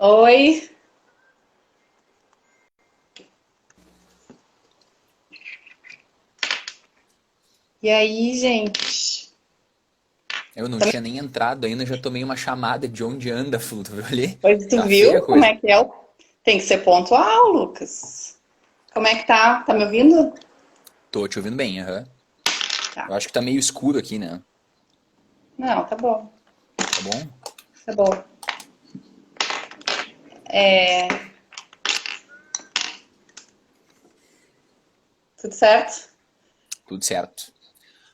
Oi, e aí, gente? Eu não Tá me- tinha nem entrado ainda, já tomei uma chamada de onde anda, Flu, tu viu ali? Pois tu Tá feia viu a como coisa. é que é? Tem que ser pontual, Lucas. Como é que tá? Tá me ouvindo? Tô te ouvindo bem, aham. Tá. Eu acho que tá meio escuro aqui, né? Não, tá bom. Tá bom? Tá bom. É, tudo certo? Tudo certo.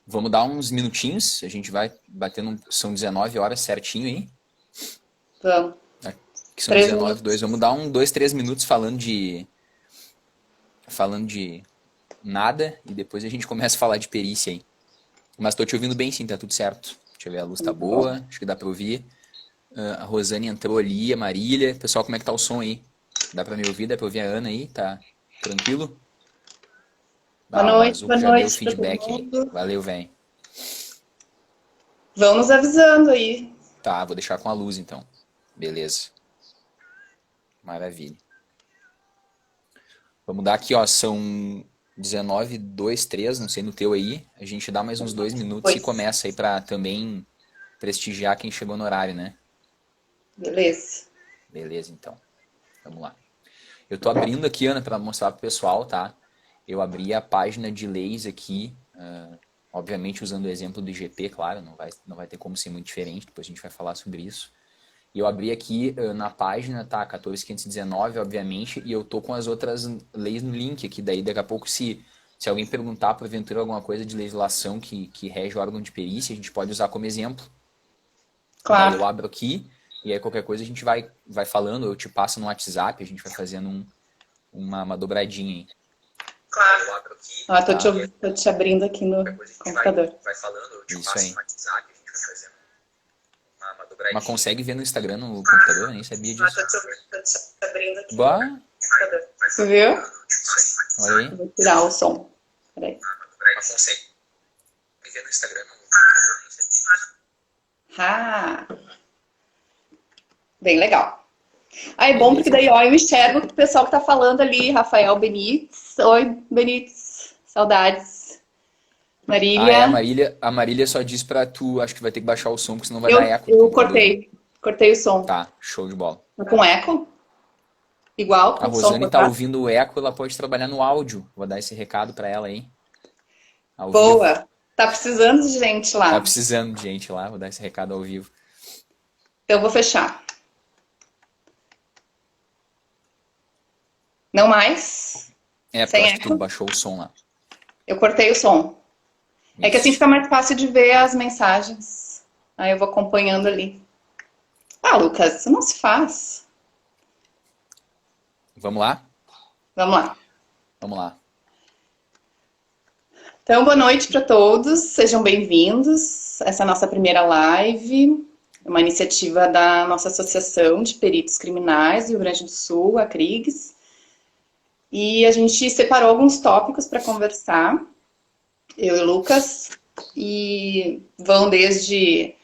Vamos dar uns minutinhos, a gente vai batendo, são 19 horas certinho aí. Vamos. Que são Três 19, 2. Vamos minutos. dar 2, 3 minutos falando de nada e depois a gente começa a falar de perícia aí. Mas tô te ouvindo bem sim, tá tudo certo. Deixa eu ver, a luz tá Tá bom. boa, acho que dá pra ouvir. A Rosane entrou ali, a Marília. Pessoal, como é que tá o som aí? Dá pra me ouvir? Dá pra ouvir a Ana aí? Tá tranquilo? Ah, o Boa Azuco já deu noite pra todo feedback aí. mundo. Valeu, velho. Vão nos avisando aí. Tá, vou deixar com a luz então. Beleza. Maravilha. Vamos dar aqui, ó. São 19, 2, 3, não sei no teu aí. A gente dá mais uns 2 minutos e Pois. começa aí pra também prestigiar quem chegou no horário, né? Beleza. Beleza, então. Vamos lá. Eu tô abrindo aqui, Ana, pra mostrar pro pessoal, tá? Eu abri a página de leis aqui, obviamente usando o exemplo do IGP, claro, não vai ter como ser muito diferente, depois a gente vai falar sobre isso. E eu abri aqui na página, tá, 14.519, obviamente, e eu tô com as outras leis no link aqui, daí daqui a pouco se alguém perguntar porventura alguma coisa de legislação que rege o órgão de perícia, a gente pode usar como exemplo. Daí eu Claro. abro aqui, e aí qualquer coisa a gente vai falando, eu te passo no WhatsApp, a gente vai fazendo uma dobradinha aí. Claro. Eu abro aqui, Ah, tá? tô te abrindo aqui no Depois a gente computador. vai falando, eu te isso passo aí no WhatsApp, a gente vai fazendo uma dobradinha. Mas consegue ver no Instagram, no computador? Eu nem sabia Ah, disso. tô te abrindo aqui no Bah, computador. Tu viu? olha aí. Vou tirar o som. Peraí. Mas consegue ver no Instagram, no computador? Eu nem sabia disso. Ah, bem legal. Ah, é bom porque Beleza, daí, então. ó, eu enxergo o pessoal que tá falando ali, Rafael Benites. Oi, Benites. Saudades. Ah, é, Marília. A Marília só disse pra tu, acho que vai ter que baixar o som, porque senão vai dar Eu, eco no eu computador aí. cortei. Cortei o som. Tá, show de bola. Tá com eco? Igual A com o som Rosane tá cortado? ouvindo o eco, ela pode trabalhar no áudio. Vou dar esse recado pra ela aí, ao vivo. Boa. Tá precisando de gente Tá lá. precisando de gente lá, vou dar esse recado ao vivo. Então eu vou fechar. Não mais? É, porque eu Sem acho que tu eco? baixou o som lá. Eu cortei o som. É que assim Isso. fica mais fácil de ver as mensagens. Aí eu vou acompanhando ali. Ah, Lucas, isso não se faz. Vamos lá? Vamos lá. Vamos lá. Então, boa noite para todos, sejam bem-vindos. Essa é a nossa primeira live, uma iniciativa da nossa Associação de Peritos Criminais do Rio Grande do Sul, a CRIGS. E a gente separou alguns tópicos para conversar, eu e o Lucas, e vão desde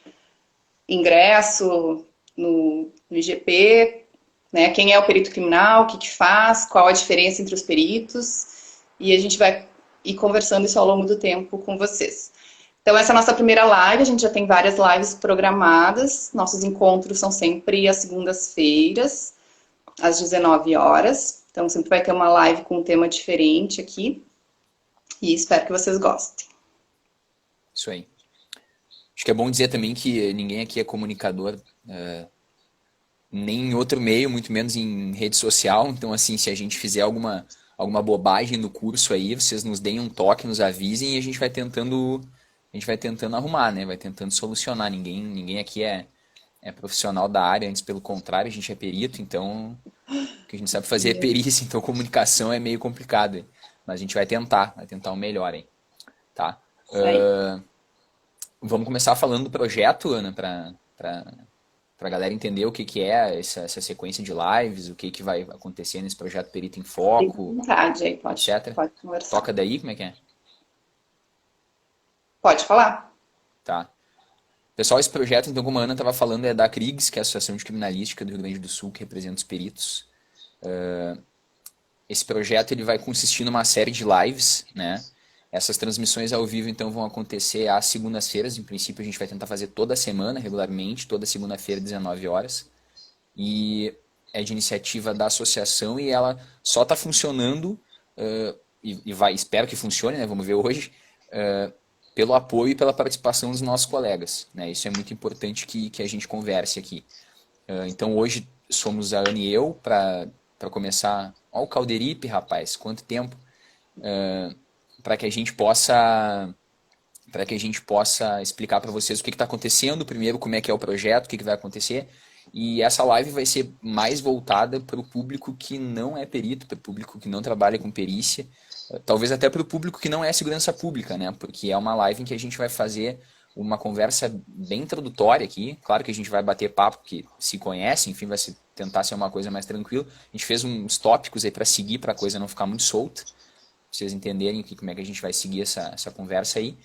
ingresso no IGP, né? Quem é o perito criminal, o que que faz, qual a diferença entre os peritos, e a gente vai ir conversando isso ao longo do tempo com vocês. Então, essa é a nossa primeira live, a gente já tem várias lives programadas, nossos encontros são sempre às segundas-feiras, às 19 horas, então sempre vai ter uma live com um tema diferente aqui, e espero que vocês gostem. Isso aí. Acho que é bom dizer também que ninguém aqui é comunicador, nem em outro meio, muito menos em rede social. Então, assim, se a gente fizer alguma bobagem no curso aí, vocês nos deem um toque, nos avisem e a gente vai tentando arrumar, né? Vai tentando solucionar. Ninguém aqui é profissional da área, antes pelo contrário, a gente é perito, então o que a gente sabe fazer é perícia, então comunicação é meio complicado. Mas a gente vai tentar o melhor aí, tá? Isso aí. Vamos começar falando do projeto, Ana, para a galera entender o que é essa sequência de lives, o que vai acontecer nesse projeto Perito em Fique à Foco, vontade aí, etc. pode conversar. Toca daí, como é que é? Pode falar. Tá. Pessoal, esse projeto, então, como a Ana estava falando, é da CRIGS, que é a Associação de Criminalística do Rio Grande do Sul, que representa os peritos. Esse projeto ele vai consistir numa série de lives, né? Essas transmissões ao vivo, então, vão acontecer às segundas-feiras. Em princípio, a gente vai tentar fazer toda semana, regularmente, toda segunda-feira, 19 horas. E é de iniciativa da associação e ela só está funcionando, espero que funcione, né? Vamos ver hoje, pelo apoio e pela participação dos nossos colegas, né? Isso é muito importante que a gente converse aqui. Então hoje somos a Ana e eu para começar. Olha o Calderipe, rapaz, quanto tempo! Para que a gente possa explicar para vocês o que está acontecendo, primeiro como é que é o projeto, o que vai acontecer. E essa live vai ser mais voltada para o público que não é perito, para o público que não trabalha com perícia, talvez até para o público que não é segurança pública, né? Porque é uma live em que a gente vai fazer uma conversa bem introdutória aqui. Claro que a gente vai bater papo, que se conhece, enfim, vai tentar ser uma coisa mais tranquila. A gente fez uns tópicos aí para seguir, para a coisa não ficar muito solta, pra vocês entenderem como é que a gente vai seguir essa conversa aí.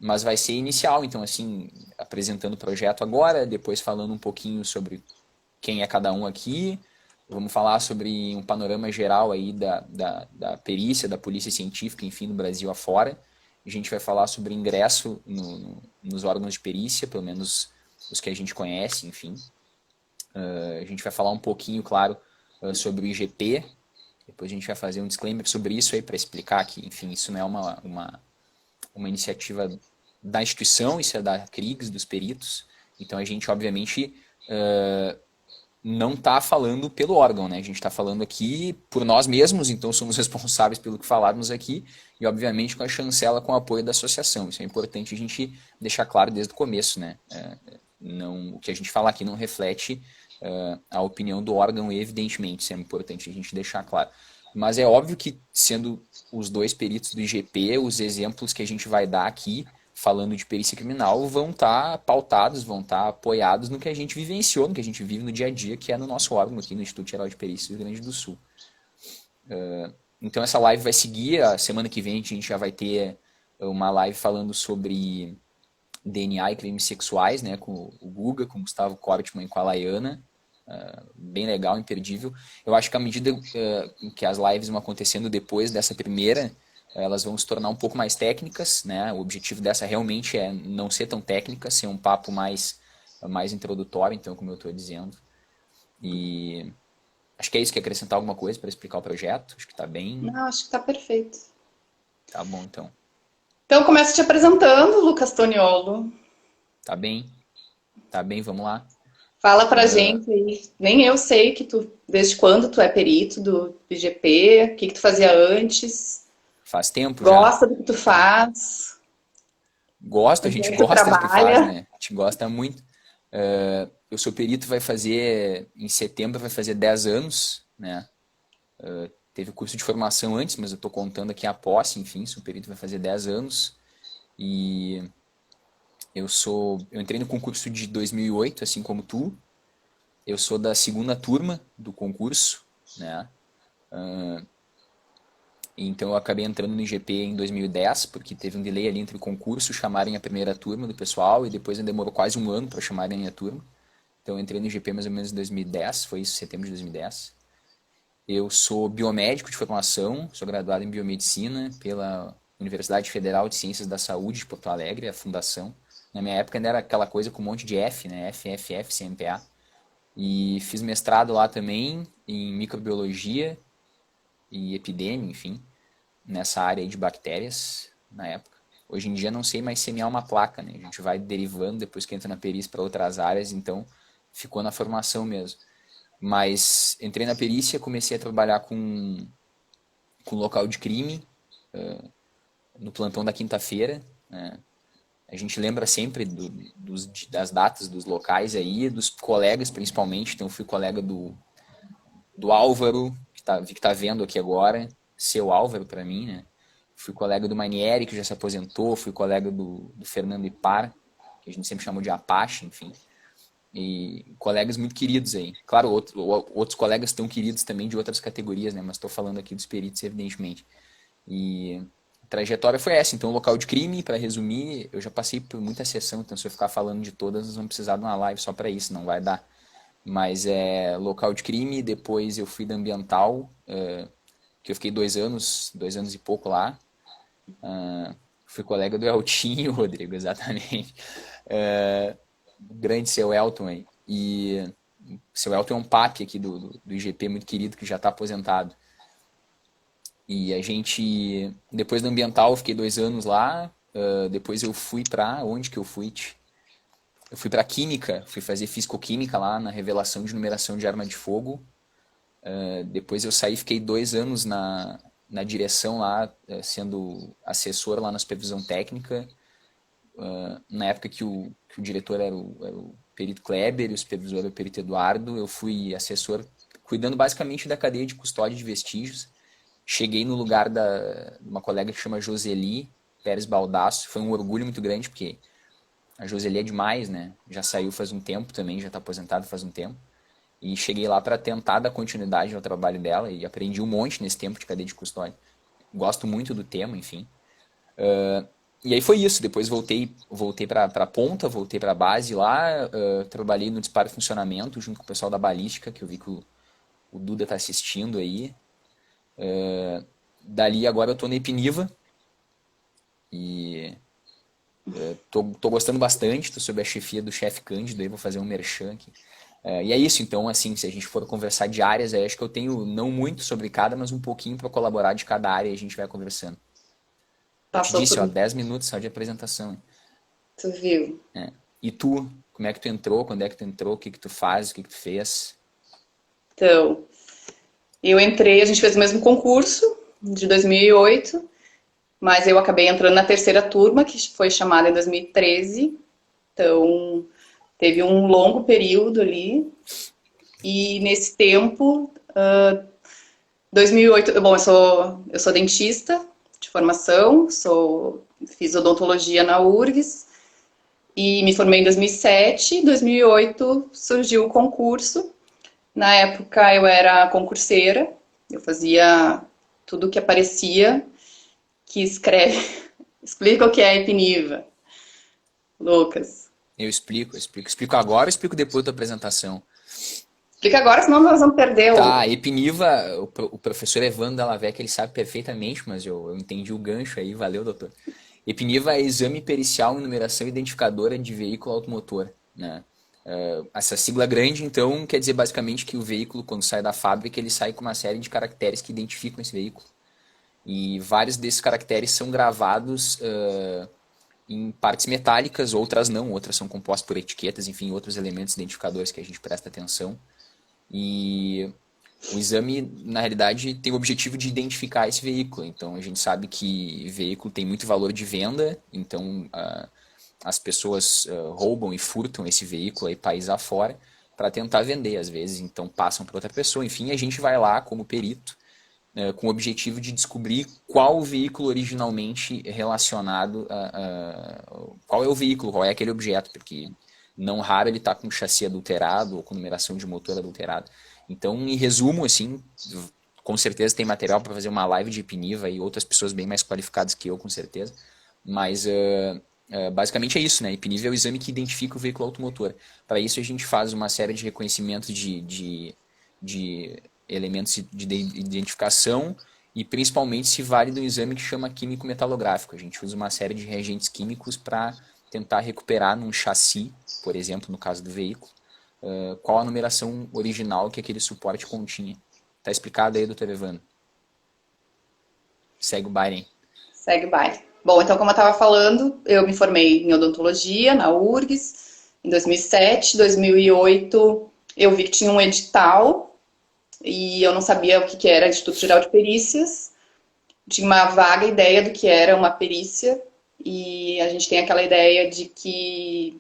Mas vai ser inicial, então assim, apresentando o projeto agora, depois falando um pouquinho sobre quem é cada um aqui, vamos falar sobre um panorama geral aí da perícia, da polícia científica, enfim, no Brasil afora. A gente vai falar sobre ingresso nos órgãos de perícia, pelo menos os que a gente conhece, enfim. A gente vai falar um pouquinho, claro, sobre o IGP, depois a gente vai fazer um disclaimer sobre isso aí para explicar que, enfim, isso não é uma iniciativa da instituição, isso é da CRIGS, dos peritos. Então a gente, obviamente, não está falando pelo órgão, né? A gente está falando aqui por nós mesmos, então somos responsáveis pelo que falarmos aqui e, obviamente, com a chancela, com o apoio da associação. Isso é importante a gente deixar claro desde o começo, né? O que a gente fala aqui não reflete a opinião do órgão, evidentemente, isso é importante a gente deixar claro. Mas é óbvio que, sendo os dois peritos do IGP, os exemplos que a gente vai dar aqui, falando de perícia criminal, vão estar pautados, vão estar apoiados no que a gente vivenciou, no que a gente vive no dia a dia, que é no nosso órgão aqui no Instituto Geral de Perícia do Rio Grande do Sul. Então essa live vai seguir, a semana que vem a gente já vai ter uma live falando sobre DNA e crimes sexuais, né, com o Guga, com o Gustavo Kortmann e com a Laiana. Bem legal, imperdível. Eu acho que à medida que as lives vão acontecendo depois dessa primeira, elas vão se tornar um pouco mais técnicas, né? O objetivo dessa realmente é não ser tão técnica, ser um papo mais introdutório, então, como eu estou dizendo. E acho que é isso, quer acrescentar alguma coisa para explicar o projeto? Acho que está bem. Não, acho que está perfeito. Tá bom, então. Então, começo te apresentando, Lucas Toniolo. Tá bem, vamos lá. Fala pra gente aí. Nem eu sei desde quando tu é perito do IGP, o que tu fazia antes. Faz tempo já. Gosta do que tu faz. Gosto, a gente gosta do que faz, né? A gente gosta muito. Eu sou perito, em setembro vai fazer 10 anos, né? Teve curso de formação antes, mas eu estou contando aqui a posse, enfim, sou perito, vai fazer 10 anos. E eu entrei no concurso de 2008, assim como tu. Eu sou da segunda turma do concurso, né? Então eu acabei entrando no IGP em 2010, porque teve um delay ali entre o concurso, chamarem a primeira turma do pessoal, e depois demorou quase um ano para chamarem a minha turma. Então eu entrei no IGP mais ou menos em 2010, foi isso, setembro de 2010. Eu sou biomédico de formação, sou graduado em biomedicina pela Universidade Federal de Ciências da Saúde de Porto Alegre, a fundação. Na minha época ainda era aquela coisa com um monte de F, né? FFF, CMPA. E fiz mestrado lá também em microbiologia e epidemia, enfim, nessa área aí de bactérias na época. Hoje em dia não sei mais semear uma placa, né? A gente vai derivando depois que entra na perícia para outras áreas, então ficou na formação mesmo. Mas entrei na perícia, comecei a trabalhar com local de crime, no plantão da quinta-feira, né? A gente lembra sempre das datas, dos locais aí, dos colegas principalmente. Então, fui colega do Álvaro, que tá vendo aqui agora, seu Álvaro para mim, né? Fui colega do Manieri, que já se aposentou, fui colega do Fernando Ipar, que a gente sempre chamou de Apache, enfim. E colegas muito queridos aí. Claro, outros colegas tão queridos também de outras categorias, né? Mas estou falando aqui dos peritos, evidentemente. E trajetória foi essa. Então, local de crime, para resumir, eu já passei por muita sessão, então se eu ficar falando de todas, nós vamos precisar de uma live só para isso, não vai dar. Mas é local de crime, depois eu fui da ambiental, que eu fiquei 2 anos, 2 anos e pouco lá. Fui colega do Eltinho, Rodrigo, exatamente. Grande seu Elton aí. E seu Elton é um papi aqui do IGP, muito querido, que já está aposentado. E a gente, depois da ambiental, eu fiquei 2 anos lá. Depois eu fui para onde que eu fui? Eu fui para química, fui fazer fisicoquímica lá na revelação de numeração de arma de fogo. Depois eu saí, fiquei 2 anos na direção lá, sendo assessor lá na supervisão técnica. Na época que o diretor era o perito Kleber e o supervisor era o perito Eduardo, eu fui assessor cuidando basicamente da cadeia de custódia de vestígios. Cheguei no lugar de uma colega que chama Joseli Pérez Baldasso. Foi um orgulho muito grande, porque a Joseli é demais, né? Já saiu faz um tempo também, já está aposentada faz um tempo. E cheguei lá para tentar dar continuidade ao trabalho dela e aprendi um monte nesse tempo de cadeia de custódia. Gosto muito do tema, enfim. E aí foi isso. Depois voltei para a ponta, voltei para a base lá. Trabalhei no disparo e funcionamento junto com o pessoal da balística, que eu vi que o Duda está assistindo aí. Dali agora eu tô na Epiniva e tô gostando bastante, tô sob a chefia do chefe Cândido, aí vou fazer um merchan aqui. E é isso, então, assim, se a gente for conversar de áreas, aí acho que eu tenho não muito sobre cada, mas um pouquinho para colaborar de cada área e a gente vai conversando. Eu te Passou disse, por... ó, 10 minutos só de apresentação. Tu viu? E tu, como é que tu entrou, quando é que tu entrou, o que que tu faz, o que que tu fez? Então, eu entrei, a gente fez o mesmo concurso de 2008, mas eu acabei entrando na terceira turma, que foi chamada em 2013. Então, teve um longo período ali. E nesse tempo, 2008, bom, eu sou dentista de formação, fiz odontologia na URGS e me formei em 2007. Em 2008 surgiu o concurso. Na época eu era concurseira, eu fazia tudo que aparecia, que escreve, explica o que é a Epiniva, Lucas. Eu explico. Explico agora ou explico depois da tua apresentação? Explica agora, senão nós vamos perder Tá, Epiniva, o professor Evandro Dallavec, ele sabe perfeitamente, mas eu entendi o gancho aí, valeu, doutor. Epiniva é exame pericial em numeração identificadora de veículo automotor, né? Essa sigla grande, então, quer dizer basicamente que o veículo, quando sai da fábrica, ele sai com uma série de caracteres que identificam esse veículo. E vários desses caracteres são gravados em partes metálicas, outras não, outras são compostas por etiquetas, enfim, outros elementos identificadores que a gente presta atenção. E o exame, na realidade, tem o objetivo de identificar esse veículo. Então, a gente sabe que veículo tem muito valor de venda, então as pessoas roubam e furtam esse veículo aí país afora para tentar vender, às vezes. Então, passam para outra pessoa. Enfim, a gente vai lá como perito com o objetivo de descobrir qual o veículo originalmente relacionado qual é o veículo, qual é aquele objeto, porque não raro ele está com chassi adulterado ou com numeração de motor adulterado. Então, em resumo, assim, com certeza tem material para fazer uma live de Epiniva e outras pessoas bem mais qualificadas que eu, com certeza. Mas basicamente é isso, né? Epiniva é o exame que identifica o veículo automotor. Para isso a gente faz uma série de reconhecimentos de elementos de identificação e principalmente se vale de um exame que chama químico metalográfico. A gente usa uma série de reagentes químicos para tentar recuperar num chassi, por exemplo, no caso do veículo, qual a numeração original que aquele suporte continha. Tá explicado aí, doutor Evandro? Segue o baile. Segue o baile. Bom, então, como eu estava falando, eu me formei em odontologia na URGS em 2007. 2008 eu vi que tinha um edital e eu não sabia o que era Instituto Geral de Perícias. Tinha uma vaga ideia do que era uma perícia e a gente tem aquela ideia de que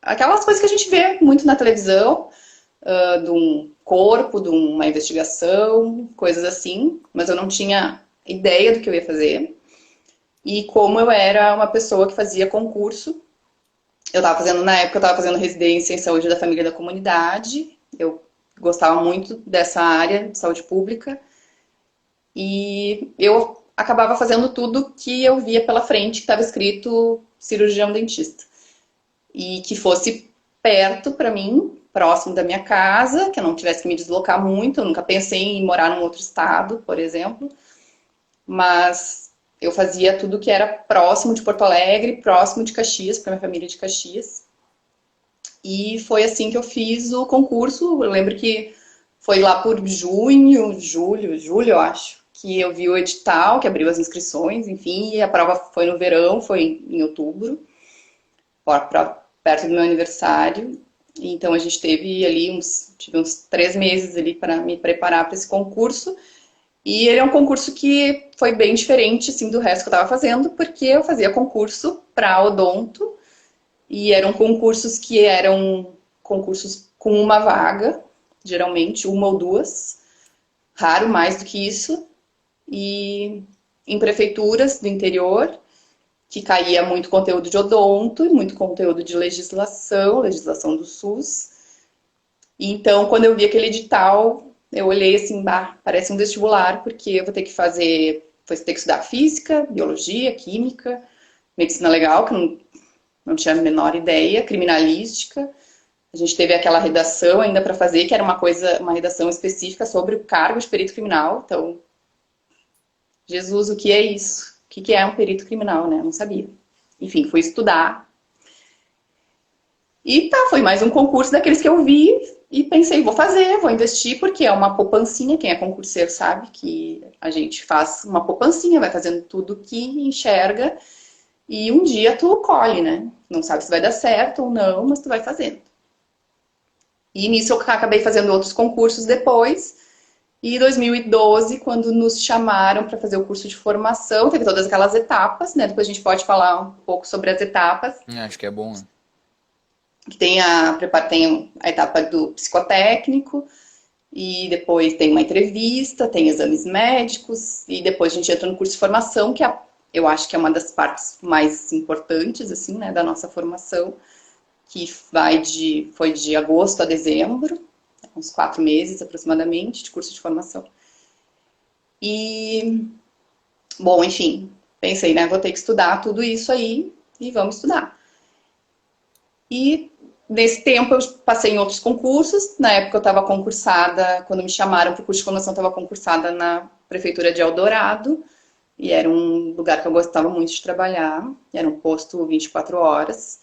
aquelas coisas que a gente vê muito na televisão, de um corpo, de uma investigação, coisas assim, mas eu não tinha ideia do que eu ia fazer. E como eu era uma pessoa que fazia concurso, na época eu estava fazendo residência em saúde da família e da comunidade, eu gostava muito dessa área de saúde pública, e eu acabava fazendo tudo que eu via pela frente, que estava escrito cirurgião dentista. E que fosse perto para mim, próximo da minha casa, que eu não tivesse que me deslocar muito. Eu nunca pensei em morar num outro estado, por exemplo. Mas eu fazia tudo que era próximo de Porto Alegre, próximo de Caxias, para minha família de Caxias. E foi assim que eu fiz o concurso. Eu lembro que foi lá por julho, eu acho, que eu vi o edital, que abriu as inscrições, enfim, e a prova foi no verão, foi em outubro, perto do meu aniversário. Então a gente teve ali tive uns 3 meses ali para me preparar para esse concurso. E ele é um concurso que foi bem diferente assim, do resto que eu estava fazendo, porque eu fazia concurso para odonto, e eram concursos que eram concursos com uma vaga, geralmente uma ou duas, raro mais do que isso, e em prefeituras do interior, que caía muito conteúdo de odonto e muito conteúdo de legislação do SUS. E então, quando eu vi aquele edital, eu olhei assim, bah, parece um vestibular, porque eu vou ter que estudar física, biologia, química, medicina legal, que não tinha a menor ideia, criminalística. A gente teve aquela redação ainda para fazer, que era uma redação específica sobre o cargo de perito criminal. Então, Jesus, o que é isso? O que é um perito criminal, né? Eu não sabia. Enfim, fui estudar. E tá, foi mais um concurso daqueles que eu vi e pensei, vou investir, porque é uma poupancinha. Quem é concurseiro sabe que a gente faz uma poupancinha, vai fazendo tudo que enxerga e um dia tu colhe, né? Não sabe se vai dar certo ou não, mas tu vai fazendo. E nisso eu acabei fazendo outros concursos depois. E em 2012, quando nos chamaram para fazer o curso de formação, teve todas aquelas etapas, né? Depois a gente pode falar um pouco sobre as etapas. Acho que é bom, né? Que tem a etapa do psicotécnico, e depois tem uma entrevista, tem exames médicos, e depois a gente entra no curso de formação, que eu acho que é uma das partes mais importantes, assim, né, da nossa formação, que foi de agosto a dezembro, uns 4 meses aproximadamente de curso de formação. E, bom, enfim, pensei, né, vou ter que estudar tudo isso aí, e vamos estudar. E nesse tempo eu passei em outros concursos. Na época eu estava concursada, quando me chamaram para o curso de formação, eu estava concursada na prefeitura de Eldorado. E era um lugar que eu gostava muito de trabalhar. Era um posto 24 horas.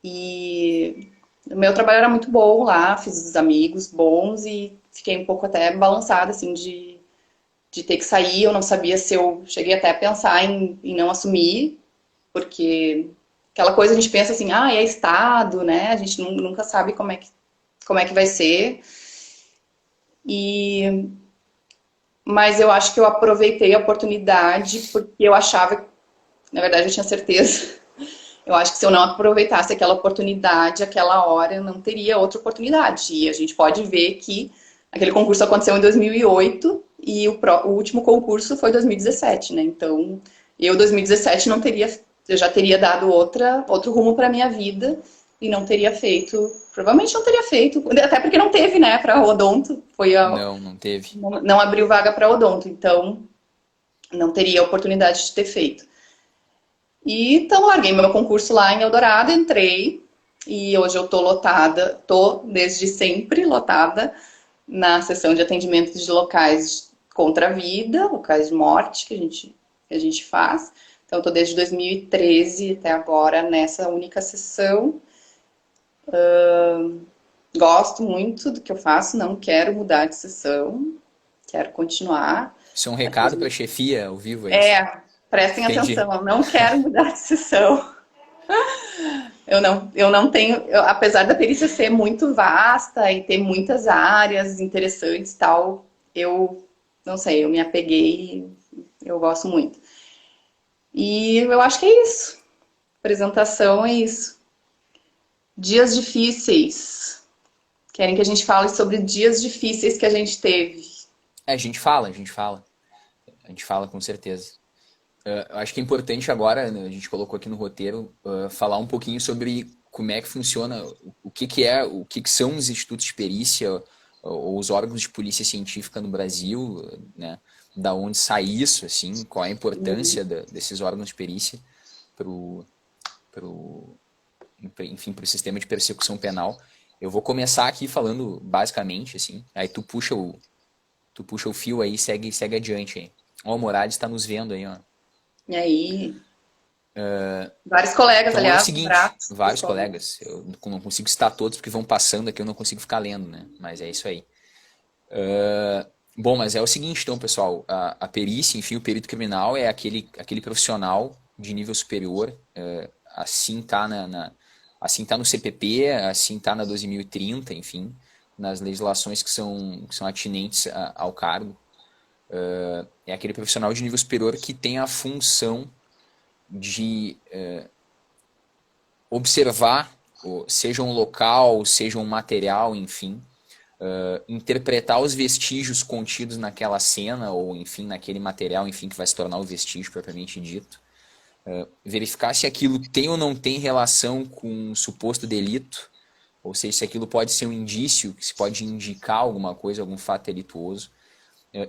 E o meu trabalho era muito bom lá, fiz os amigos bons e fiquei um pouco até balançada, assim, de ter que sair. Eu não sabia se eu cheguei até a pensar em não assumir, porque aquela coisa a gente pensa assim, é Estado, né? A gente nunca sabe como é que vai ser. Mas eu acho que eu aproveitei a oportunidade porque eu achava, na verdade eu tinha certeza, eu acho que se eu não aproveitasse aquela oportunidade, aquela hora, eu não teria outra oportunidade. E a gente pode ver que aquele concurso aconteceu em 2008 e o último concurso foi em 2017, né? Então, eu em 2017 eu já teria dado outro rumo para minha vida e não teria feito, provavelmente não teria feito, até porque não teve, né, para odonto, Não teve. Não abriu vaga para odonto, então não teria oportunidade de ter feito. E então larguei meu concurso lá em Eldorado, entrei e hoje eu tô desde sempre lotada na seção de atendimento de locais contra a vida, locais de morte que a gente faz. Então, estou desde 2013 até agora nessa única sessão. Gosto muito do que eu faço, não quero mudar de sessão, quero continuar. Isso é um recado para a chefia ao vivo, é isso? Prestem Entendi. atenção, eu não quero mudar de sessão. Eu não tenho, apesar da perícia ser muito vasta e ter muitas áreas interessantes e tal, eu não sei, eu me apeguei, eu gosto muito. E eu acho que é isso. Apresentação é isso. Dias difíceis. Querem que a gente fale sobre dias difíceis que a gente teve. A gente fala. A gente fala com certeza. Eu acho que é importante agora, né, a gente colocou aqui no roteiro, falar um pouquinho sobre como é que funciona, o que são os institutos de perícia ou os órgãos de polícia científica no Brasil, né? da onde sai isso, assim, qual é a importância desses órgãos de perícia enfim, para o sistema de persecução penal. Eu vou começar aqui falando basicamente, assim, aí tu puxa o fio aí e segue adiante aí. Ó, o Morales está nos vendo aí, ó. E aí, vários colegas, Então é o aliás, um seguinte, abraço, vários pessoal. colegas, eu não consigo citar todos porque vão passando aqui, eu não consigo ficar lendo, né? Mas é isso aí. Bom, mas é o seguinte, então, pessoal, a perícia, enfim, o perito criminal é aquele profissional de nível superior, assim tá assim tá no CPP, assim tá na 12.030, enfim, nas legislações que são atinentes ao cargo. É aquele profissional de nível superior que tem a função de observar, seja um local, seja um material, enfim, interpretar os vestígios contidos naquela cena ou, enfim, naquele material, enfim, que vai se tornar o vestígio propriamente dito, verificar se aquilo tem ou não tem relação com um suposto delito, ou seja, se aquilo pode ser um indício, que se pode indicar alguma coisa, algum fato delituoso,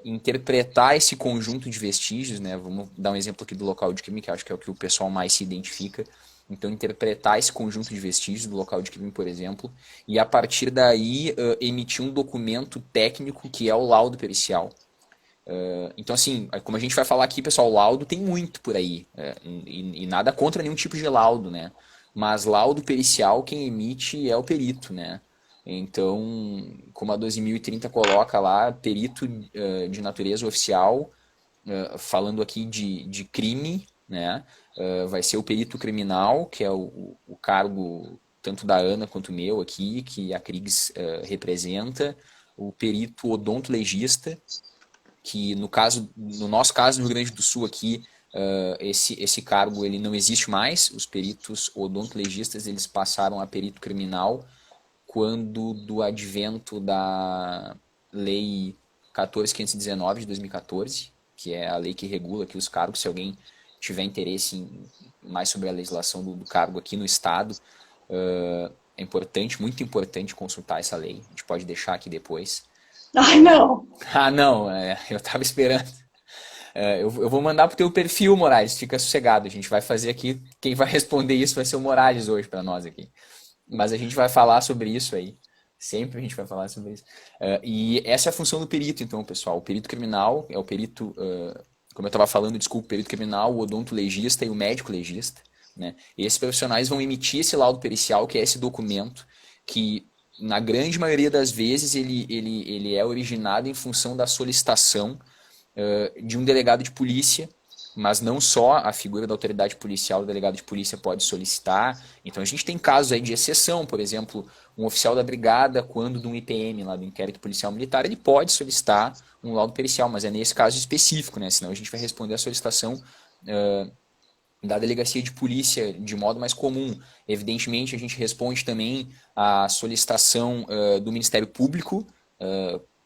interpretar esse conjunto de vestígios, né? Vamos dar um exemplo aqui do local de crime, que acho que é o que o pessoal mais se identifica. Então, interpretar esse conjunto de vestígios do local de crime, por exemplo, e a partir daí emitir um documento técnico que é o laudo pericial. Então, assim, como a gente vai falar aqui, pessoal, laudo tem muito por aí, e nada contra nenhum tipo de laudo, né? Mas laudo pericial, quem emite é o perito, né? Então, como a 12.030 coloca lá, perito de natureza oficial, falando aqui de crime, né? Vai ser o perito criminal, que é o cargo tanto da Ana quanto o meu aqui, que a Kriegs representa, o perito odontolegista, que no nosso caso, no Rio Grande do Sul aqui, esse cargo ele não existe mais. Os peritos odontolegistas eles passaram a perito criminal quando do advento da Lei 14.519 de 2014, que é a lei que regula aqui os cargos. Se alguém tiver interesse mais sobre a legislação do cargo aqui no estado, é importante, muito importante consultar essa lei. A gente pode deixar aqui depois. Ai, não! Ah, não, eu tava esperando. Eu vou mandar pro teu perfil, Morales, fica sossegado. A gente vai fazer aqui, quem vai responder isso vai ser o Morales hoje para nós aqui. Mas a gente vai falar sobre isso aí. Sempre a gente vai falar sobre isso. E essa é a função do perito, então, pessoal. O perito criminal é o perito, como eu estava falando, desculpa, o perito criminal, o odontolegista e o médico legista. Né? E esses profissionais vão emitir esse laudo pericial, que é esse documento que, na grande maioria das vezes, ele é originado em função da solicitação de um delegado de polícia, mas não só a figura da autoridade policial, o delegado de polícia pode solicitar. Então a gente tem casos aí de exceção, por exemplo, um oficial da brigada, quando de um IPM, lá do inquérito policial militar, ele pode solicitar um laudo pericial, mas é nesse caso específico, né? Senão a gente vai responder a solicitação da delegacia de polícia de modo mais comum. Evidentemente, a gente responde também à solicitação do Ministério Público,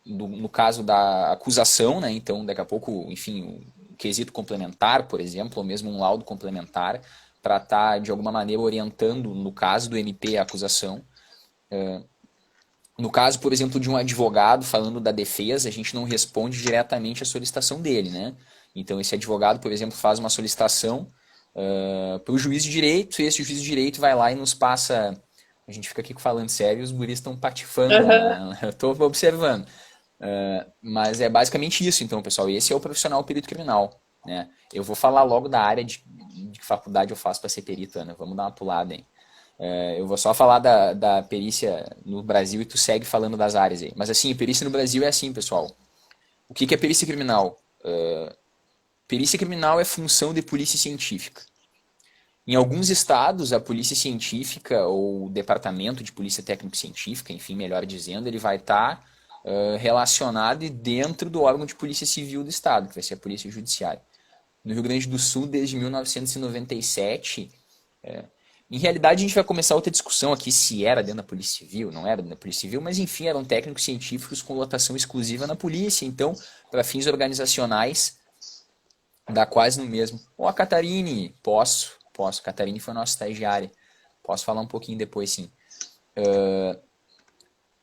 no caso da acusação, né? Então, daqui a pouco, enfim, um quesito complementar, por exemplo, ou mesmo um laudo complementar, para estar, de alguma maneira, orientando, no caso do MP, a acusação. No caso, por exemplo, de um advogado falando da defesa, a gente não responde diretamente à solicitação dele, né? Então, esse advogado, por exemplo, faz uma solicitação para o juiz de direito, e esse juiz de direito vai lá e nos passa. A gente fica aqui falando sério e os guris estão patifando Uhum. lá, né? Eu estou observando. Mas é basicamente isso, então, pessoal. Esse é o profissional perito criminal. Né? Eu vou falar logo da área de que faculdade eu faço para ser perito, Ana. Vamos dar uma pulada aí. Eu vou só falar da perícia no Brasil e tu segue falando das áreas aí. Mas assim, perícia no Brasil é assim, pessoal. O que é perícia criminal? Perícia criminal é função de polícia científica. Em alguns estados, a polícia científica ou o departamento de polícia técnico-científica, enfim, melhor dizendo, ele vai estar relacionado e dentro do órgão de polícia civil do estado, que vai ser a polícia judiciária. No Rio Grande do Sul, desde 1997, em realidade, a gente vai começar outra discussão aqui se era dentro da Polícia Civil, não era dentro da Polícia Civil, mas enfim, eram técnicos científicos com lotação exclusiva na polícia. Então, para fins organizacionais, dá quase no mesmo. Ó, a Catarine, posso. Catarine foi nossa estagiária. Posso falar um pouquinho depois, sim.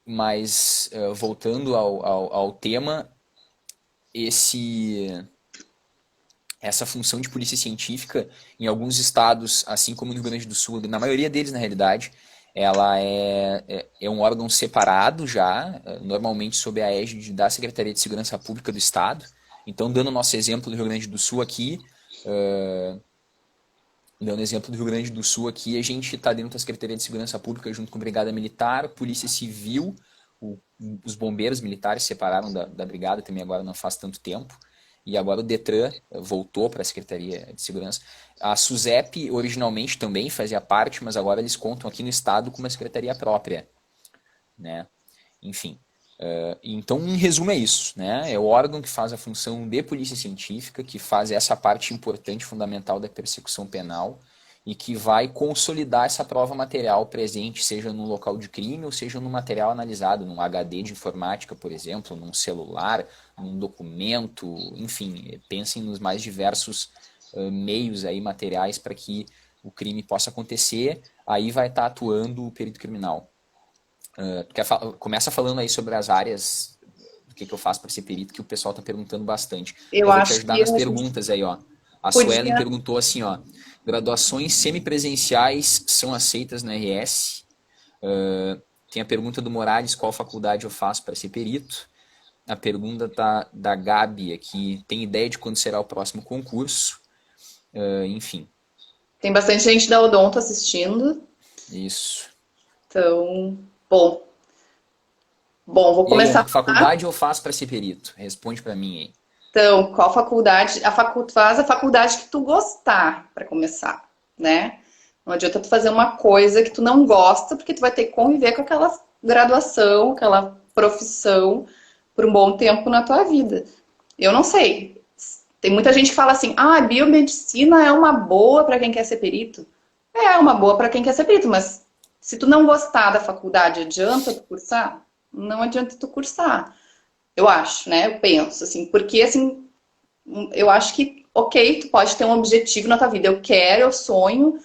Mas, voltando ao tema, essa função de polícia científica, em alguns estados, assim como no Rio Grande do Sul, na maioria deles, na realidade, ela é um órgão separado já, normalmente sob a égide da Secretaria de Segurança Pública do Estado. Então, dando o nosso exemplo do Rio Grande do Sul aqui, a gente está dentro da Secretaria de Segurança Pública junto com a Brigada Militar, Polícia Civil, os bombeiros militares se separaram da Brigada também agora não faz tanto tempo. E agora o Detran voltou para a Secretaria de Segurança. A SUSEP originalmente também fazia parte, mas agora eles contam aqui no Estado com uma secretaria própria, né? Enfim. Então, em resumo, é isso, né? É o órgão que faz a função de polícia científica, que faz essa parte importante, fundamental da persecução penal e que vai consolidar essa prova material presente, seja no local de crime ou seja no material analisado, num HD de informática, por exemplo, num celular, num documento, enfim, pensem nos mais diversos meios aí materiais para que o crime possa acontecer, aí vai estar atuando o perito criminal. Começa falando aí sobre as áreas do que eu faço para ser perito, que o pessoal está perguntando bastante. Eu vou te acho ajudar que nas perguntas aí, ó. A Suelen perguntou assim, ó, graduações semipresenciais são aceitas na RS? Tem a pergunta do Morales, qual faculdade eu faço para ser perito? A pergunta da Gabi aqui, tem ideia de quando será o próximo concurso? Enfim. Tem bastante gente da Odonto assistindo. Isso. Então, bom, vou começar. Aí, faculdade eu faço para ser perito? Responde para mim aí. Então, qual faculdade? Faz a faculdade que tu gostar para começar, né? Não adianta tu fazer uma coisa que tu não gosta, porque tu vai ter que conviver com aquela graduação, aquela profissão por um bom tempo na tua vida. Eu não sei. Tem muita gente que fala assim, biomedicina é uma boa para quem quer ser perito. É uma boa para quem quer ser perito, mas se tu não gostar da faculdade, adianta tu cursar? Não adianta tu cursar. Eu acho, né? Eu penso, assim, porque, assim, eu acho que, ok, tu pode ter um objetivo na tua vida. Eu sonho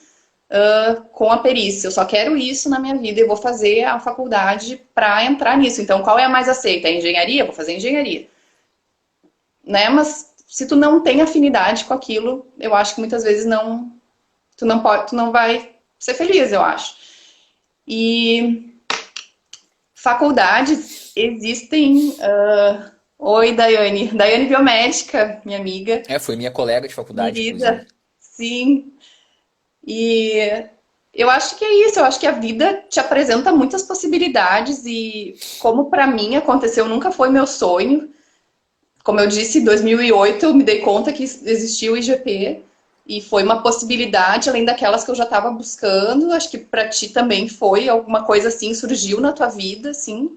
com a perícia. Eu só quero isso na minha vida e vou fazer a faculdade para entrar nisso. Então, qual é a mais aceita? É engenharia? Vou fazer engenharia. Né? Mas se tu não tem afinidade com aquilo, eu acho que muitas vezes tu não vai ser feliz, eu acho. E faculdades existem. Oi, Daiane. Daiane Biomédica, minha amiga. Foi minha colega de faculdade, querida. Inclusive. Sim. E eu acho que é isso. Eu acho que a vida te apresenta muitas possibilidades e como para mim aconteceu, nunca foi meu sonho. Como eu disse, em 2008 eu me dei conta que existia o IGP e foi uma possibilidade além daquelas que eu já estava buscando. Acho que para ti também foi alguma coisa assim, surgiu na tua vida, assim,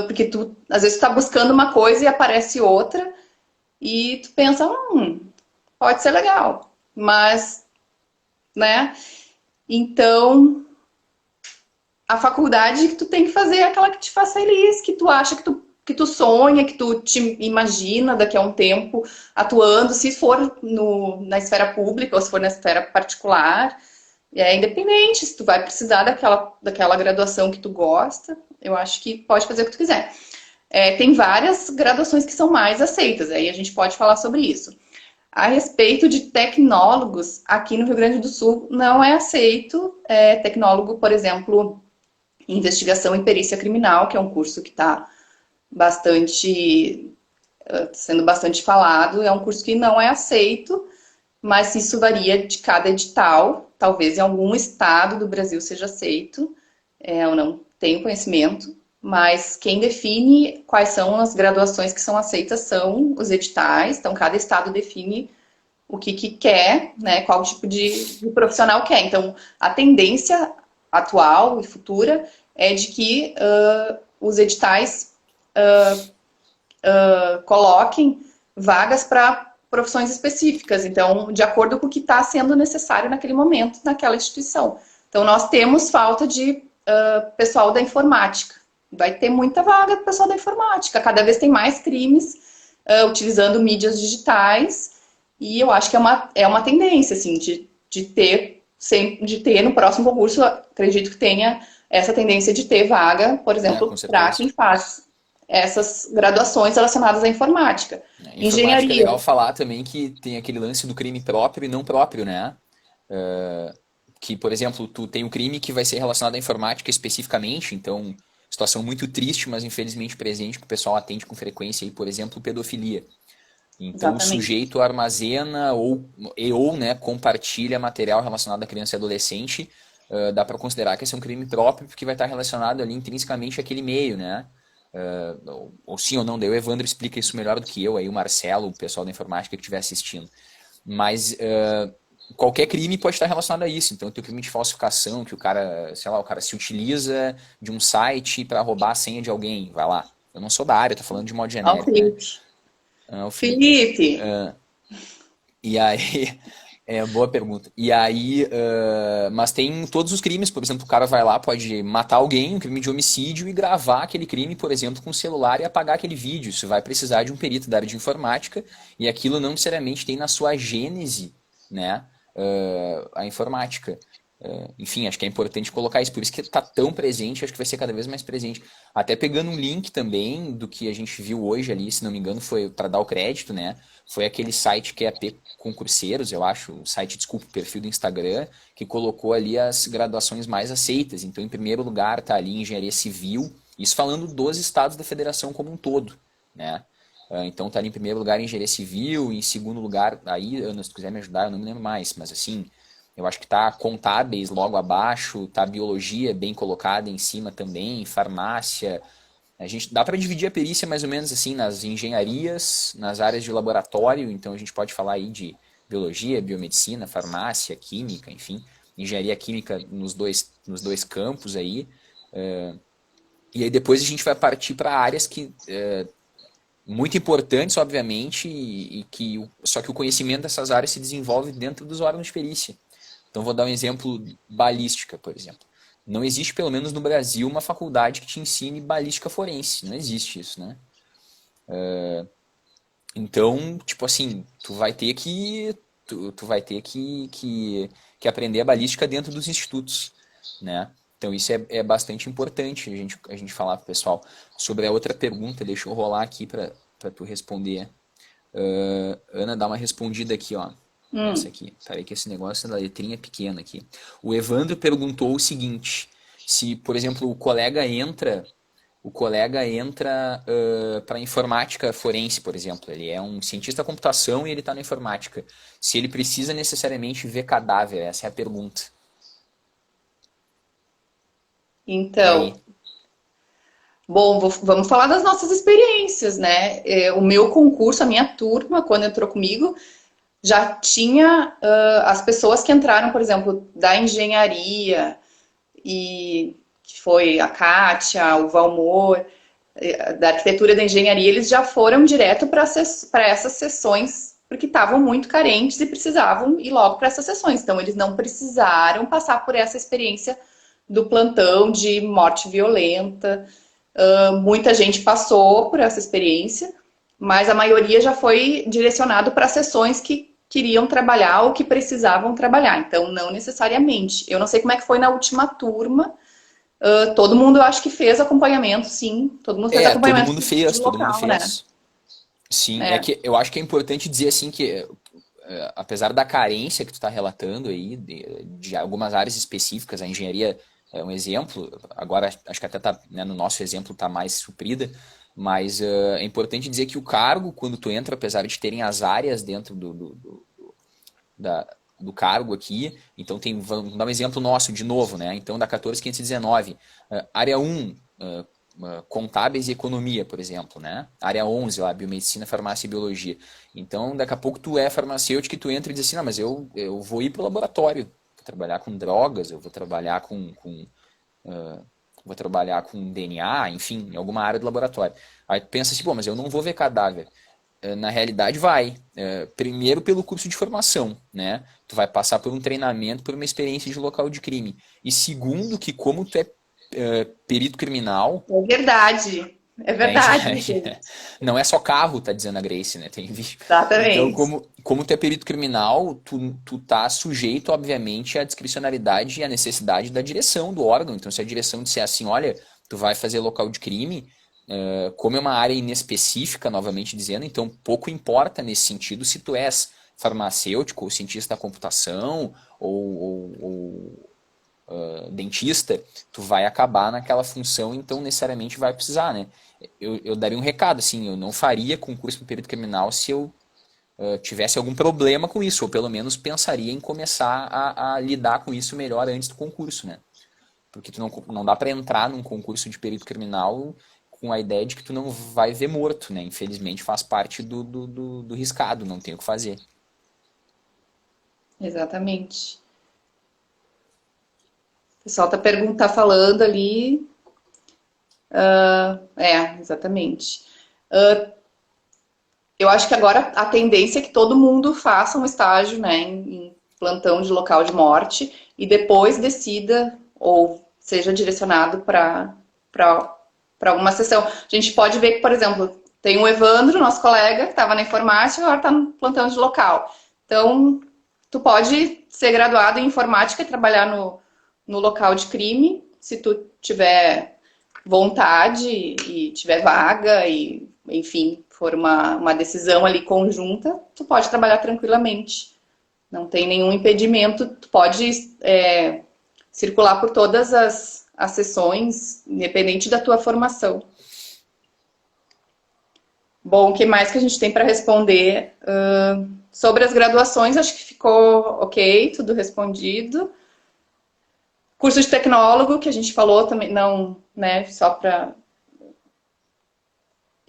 porque tu às vezes está buscando uma coisa e aparece outra e tu pensa, pode ser legal, mas, né? Então, a faculdade que tu tem que fazer é aquela que te faz feliz, que tu acha que tu sonha, que tu te imagina daqui a um tempo atuando, se for na esfera pública ou se for na esfera particular. É independente, se tu vai precisar daquela graduação que tu gosta, eu acho que pode fazer o que tu quiser. Tem várias graduações que são mais aceitas, aí a gente pode falar sobre isso. A respeito de tecnólogos, aqui no Rio Grande do Sul não é aceito tecnólogo, por exemplo, em investigação e perícia criminal, que é um curso que está sendo bastante falado, é um curso que não é aceito, mas isso varia de cada edital, talvez em algum estado do Brasil seja aceito, eu não tenho conhecimento, mas quem define quais são as graduações que são aceitas são os editais, então cada estado define o que quer, né, qual tipo de profissional quer. Então, a tendência atual e futura é de que os editais coloquem vagas para profissões específicas, então, de acordo com o que está sendo necessário naquele momento, naquela instituição. Então, nós temos falta de pessoal da informática. Vai ter muita vaga do pessoal da informática. Cada vez tem mais crimes utilizando mídias digitais, e eu acho que é uma tendência, assim, de ter no próximo concurso, acredito que tenha essa tendência de ter vaga, por exemplo, para quem faz essas graduações relacionadas à informática. Informática é Engenharia. legal falar também que tem aquele lance do crime próprio e não próprio, né? Que, por exemplo, tu tem um crime que vai ser relacionado à informática especificamente, então, situação muito triste, mas infelizmente presente, que o pessoal atende com frequência, aí, por exemplo, pedofilia. Então, o Exatamente. sujeito armazena ou né, compartilha material relacionado à criança e adolescente, dá para considerar que esse é um crime próprio, porque vai estar relacionado ali intrinsecamente àquele meio, né? Ou sim ou não, daí o Evandro explica isso melhor do que eu, aí o Marcelo, o pessoal da informática que estiver assistindo. Mas qualquer crime pode estar relacionado a isso. Então, tem o crime de falsificação, que o cara, sei lá, o cara se utiliza de um site para roubar a senha de alguém, vai lá. Eu não sou da área, tô falando de modo Ó, o genérico, né? Felipe. Ah, o Felipe. Felipe, E aí, boa pergunta. E aí, mas tem todos os crimes, por exemplo, o cara vai lá, pode matar alguém, um crime de homicídio, e gravar aquele crime, por exemplo, com o celular e apagar aquele vídeo. Isso vai precisar de um perito da área de informática, e aquilo não necessariamente tem na sua gênese, né, a informática. Enfim, acho que é importante colocar isso, por isso que está tão presente, acho que vai ser cada vez mais presente. Até pegando um link também do que a gente viu hoje ali, se não me engano, foi para dar o crédito, né? Foi aquele site que é AP Concurseiros, eu acho, o site, desculpa, o perfil do Instagram, que colocou ali as graduações mais aceitas. Então, em primeiro lugar, está ali Engenharia Civil, isso falando dos estados da federação como um todo, né? Então, está ali em primeiro lugar Engenharia Civil, em segundo lugar, aí, Ana, se tu quiser me ajudar, eu não me lembro mais, mas assim, eu acho que tá contábeis logo abaixo, tá biologia bem colocada em cima também, farmácia. A gente dá para dividir a perícia mais ou menos assim nas engenharias, nas áreas de laboratório, então a gente pode falar aí de biologia, biomedicina, farmácia, química, enfim, engenharia química nos dois campos aí. E aí depois a gente vai partir para áreas que muito importantes, obviamente, e que só que o conhecimento dessas áreas se desenvolve dentro dos órgãos de perícia. Então vou dar um exemplo, balística, por exemplo. Não existe, pelo menos no Brasil, uma faculdade que te ensine balística forense. Não existe isso, né? Então, tipo assim, tu vai ter que aprender a balística dentro dos institutos, né? Então isso é bastante importante a gente falar pro pessoal. Sobre a outra pergunta, deixa eu rolar aqui para tu responder. Ana, dá uma respondida aqui, ó. Nessa hum, aqui. Peraí que esse negócio da letrinha é pequena aqui. O Evandro perguntou o seguinte: se, por exemplo, o colega entra para informática forense, por exemplo, ele é um cientista da computação e ele está na informática. Se ele precisa necessariamente ver cadáver, essa é a pergunta. E aí? então, bom, vamos falar das nossas experiências, né? O meu concurso, a minha turma, quando entrou comigo, já tinha as pessoas que entraram, por exemplo, da engenharia, e que foi a Kátia, o Valmor, da arquitetura e da engenharia, eles já foram direto para essas sessões, porque estavam muito carentes e precisavam ir logo para essas sessões. Então, eles não precisaram passar por essa experiência do plantão de morte violenta. Muita gente passou por essa experiência, mas a maioria já foi direcionado para sessões que queriam trabalhar ou que precisavam trabalhar. Então, não necessariamente. Eu não sei como é que foi na última turma. Todo mundo, eu acho que fez acompanhamento, sim. Todo mundo fez Todo acompanhamento mundo de fez, todo mundo local, né? fez. Sim, é É. que eu acho que é importante dizer assim que apesar da carência que tu está relatando aí de algumas áreas específicas, a engenharia é um exemplo, agora acho que até tá, né, no nosso exemplo está mais suprida, mas é importante dizer que o cargo, quando tu entra, apesar de terem as áreas dentro da, do cargo aqui, então vamos dar um exemplo nosso de novo, né? Então da 14.519, área 1, contábeis e economia, por exemplo, né? Área 11 lá, biomedicina, farmácia e biologia. Então, daqui a pouco tu é farmacêutico e tu entra e diz assim, não, mas eu vou ir pro laboratório, vou trabalhar com drogas, eu vou trabalhar vou trabalhar com DNA, enfim, em alguma área do laboratório. Aí tu pensa assim, pô, mas eu não vou ver cadáver. Na realidade vai. Primeiro pelo curso de formação, né? Tu vai passar por um treinamento, por uma experiência de local de crime. E segundo que como tu é perito criminal, É verdade. É verdade, gente. não é só carro, tá dizendo a Grace, né? Tem vídeo. Então, Exatamente. como tu é perito criminal, tu tá sujeito, obviamente, à discricionariedade e à necessidade da direção do órgão. Então, se a direção disser assim, olha, tu vai fazer local de crime, como é uma área inespecífica, novamente dizendo, então pouco importa nesse sentido se tu és farmacêutico, ou cientista da computação, ou dentista, tu vai acabar naquela função, então necessariamente vai precisar, né? Eu daria um recado, assim, eu não faria concurso para perito criminal se eu tivesse algum problema com isso, ou pelo menos pensaria em começar a lidar com isso melhor antes do concurso, né? Porque tu não dá para entrar num concurso de perito criminal com a ideia de que tu não vai ver morto, né? Infelizmente faz parte do riscado, não tem o que fazer. Exatamente. O pessoal tá falando ali. Exatamente. Eu acho que agora a tendência é que todo mundo faça um estágio, né, em plantão de local de morte e depois decida ou seja direcionado para alguma sessão. A gente pode ver que, por exemplo, tem o Evandro, nosso colega, que estava na informática, agora está no plantão de local. Então, tu pode ser graduado em informática e trabalhar no local de crime, se tu tiver vontade e tiver vaga e, enfim, for uma decisão ali conjunta, tu pode trabalhar tranquilamente. Não tem nenhum impedimento, tu pode circular por todas as sessões, independente da tua formação. Bom, o que mais que a gente tem para responder? Sobre as graduações, acho que ficou ok, tudo respondido. Curso de tecnólogo, que a gente falou também, não, né, só para...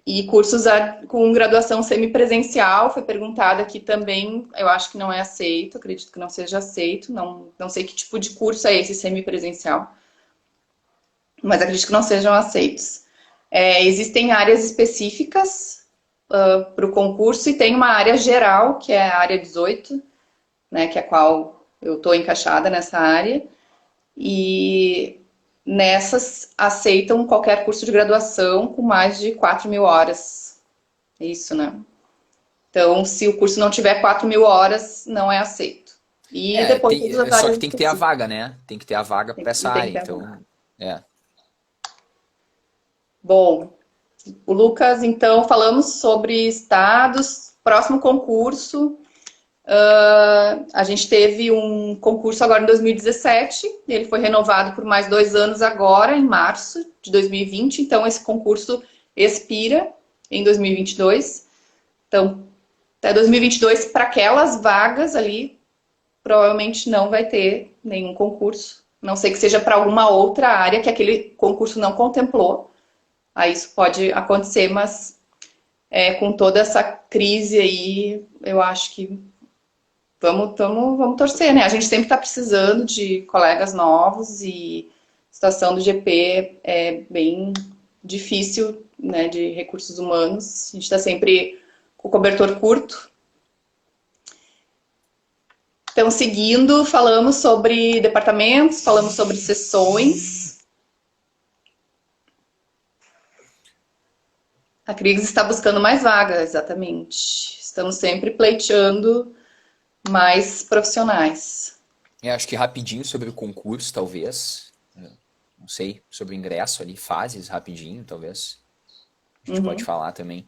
E cursos com graduação semipresencial, foi perguntado aqui também, eu acho que não é aceito, acredito que não seja aceito, não sei que tipo de curso é esse semipresencial, mas acredito que não sejam aceitos. Existem áreas específicas para o concurso e tem uma área geral, que é a área 18, né, que é a qual eu estou encaixada nessa área, e nessas aceitam qualquer curso de graduação com mais de 4.000 horas. É isso, né? Então, se o curso não tiver 4.000 horas, não é aceito. E depois todas as só áreas que tem que ter a vaga, né? Tem que ter a vaga para essa área, então... Bom, o Lucas, então, falamos sobre estados, próximo concurso. A gente teve um concurso agora em 2017, ele foi renovado por mais 2 anos agora, em março de 2020, então esse concurso expira em 2022. Então, até 2022, para aquelas vagas ali, provavelmente não vai ter nenhum concurso, a não sei que seja para alguma outra área que aquele concurso não contemplou. Aí isso pode acontecer, mas com toda essa crise aí, eu acho que vamos torcer, né? A gente sempre está precisando de colegas novos e a situação do GP é bem difícil, né, de recursos humanos. A gente está sempre com o cobertor curto. Então, seguindo, falamos sobre departamentos, falamos sobre sessões. A CRIGS está buscando mais vagas, exatamente. Estamos sempre pleiteando mais profissionais. Acho que rapidinho sobre o concurso, talvez. Não sei, sobre o ingresso ali, fases, rapidinho, talvez. A gente pode falar também.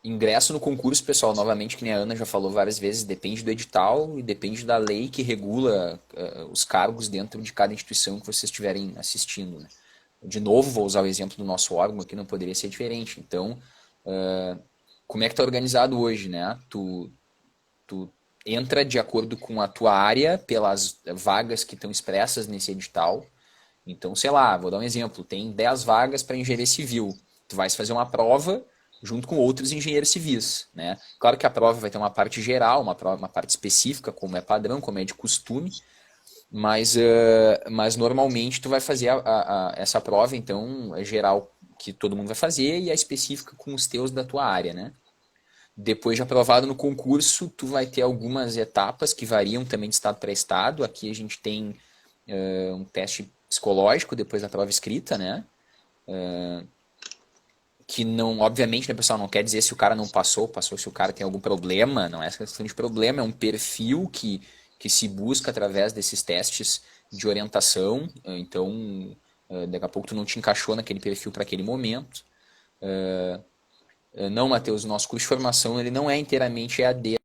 Ingresso no concurso, pessoal, novamente, que nem a Ana já falou várias vezes, depende do edital e depende da lei que regula os cargos dentro de cada instituição que vocês estiverem assistindo, né? De novo, vou usar o exemplo do nosso órgão aqui, não poderia ser diferente. Então, como é que está organizado hoje, né? Tu entra de acordo com a tua área, pelas vagas que estão expressas nesse edital. Então, sei lá, vou dar um exemplo, tem 10 vagas para engenharia civil. Tu vais fazer uma prova junto com outros engenheiros civis, né? Claro que a prova vai ter uma parte geral, uma parte específica, como é padrão, como é de costume, mas normalmente tu vai fazer essa prova, então, geral, que todo mundo vai fazer, e a específica com os teus da tua área, né? Depois de aprovado no concurso, tu vai ter algumas etapas que variam também de estado para estado. Aqui a gente tem um teste psicológico depois da prova escrita, né? Que não, obviamente, né, pessoal, não quer dizer se o cara não passou se o cara tem algum problema, não é essa questão de problema, é um perfil que se busca através desses testes de orientação. Então, Daqui a pouco tu não te encaixou naquele perfil para aquele momento. Não, Matheus, o nosso curso de formação ele não é inteiramente EAD.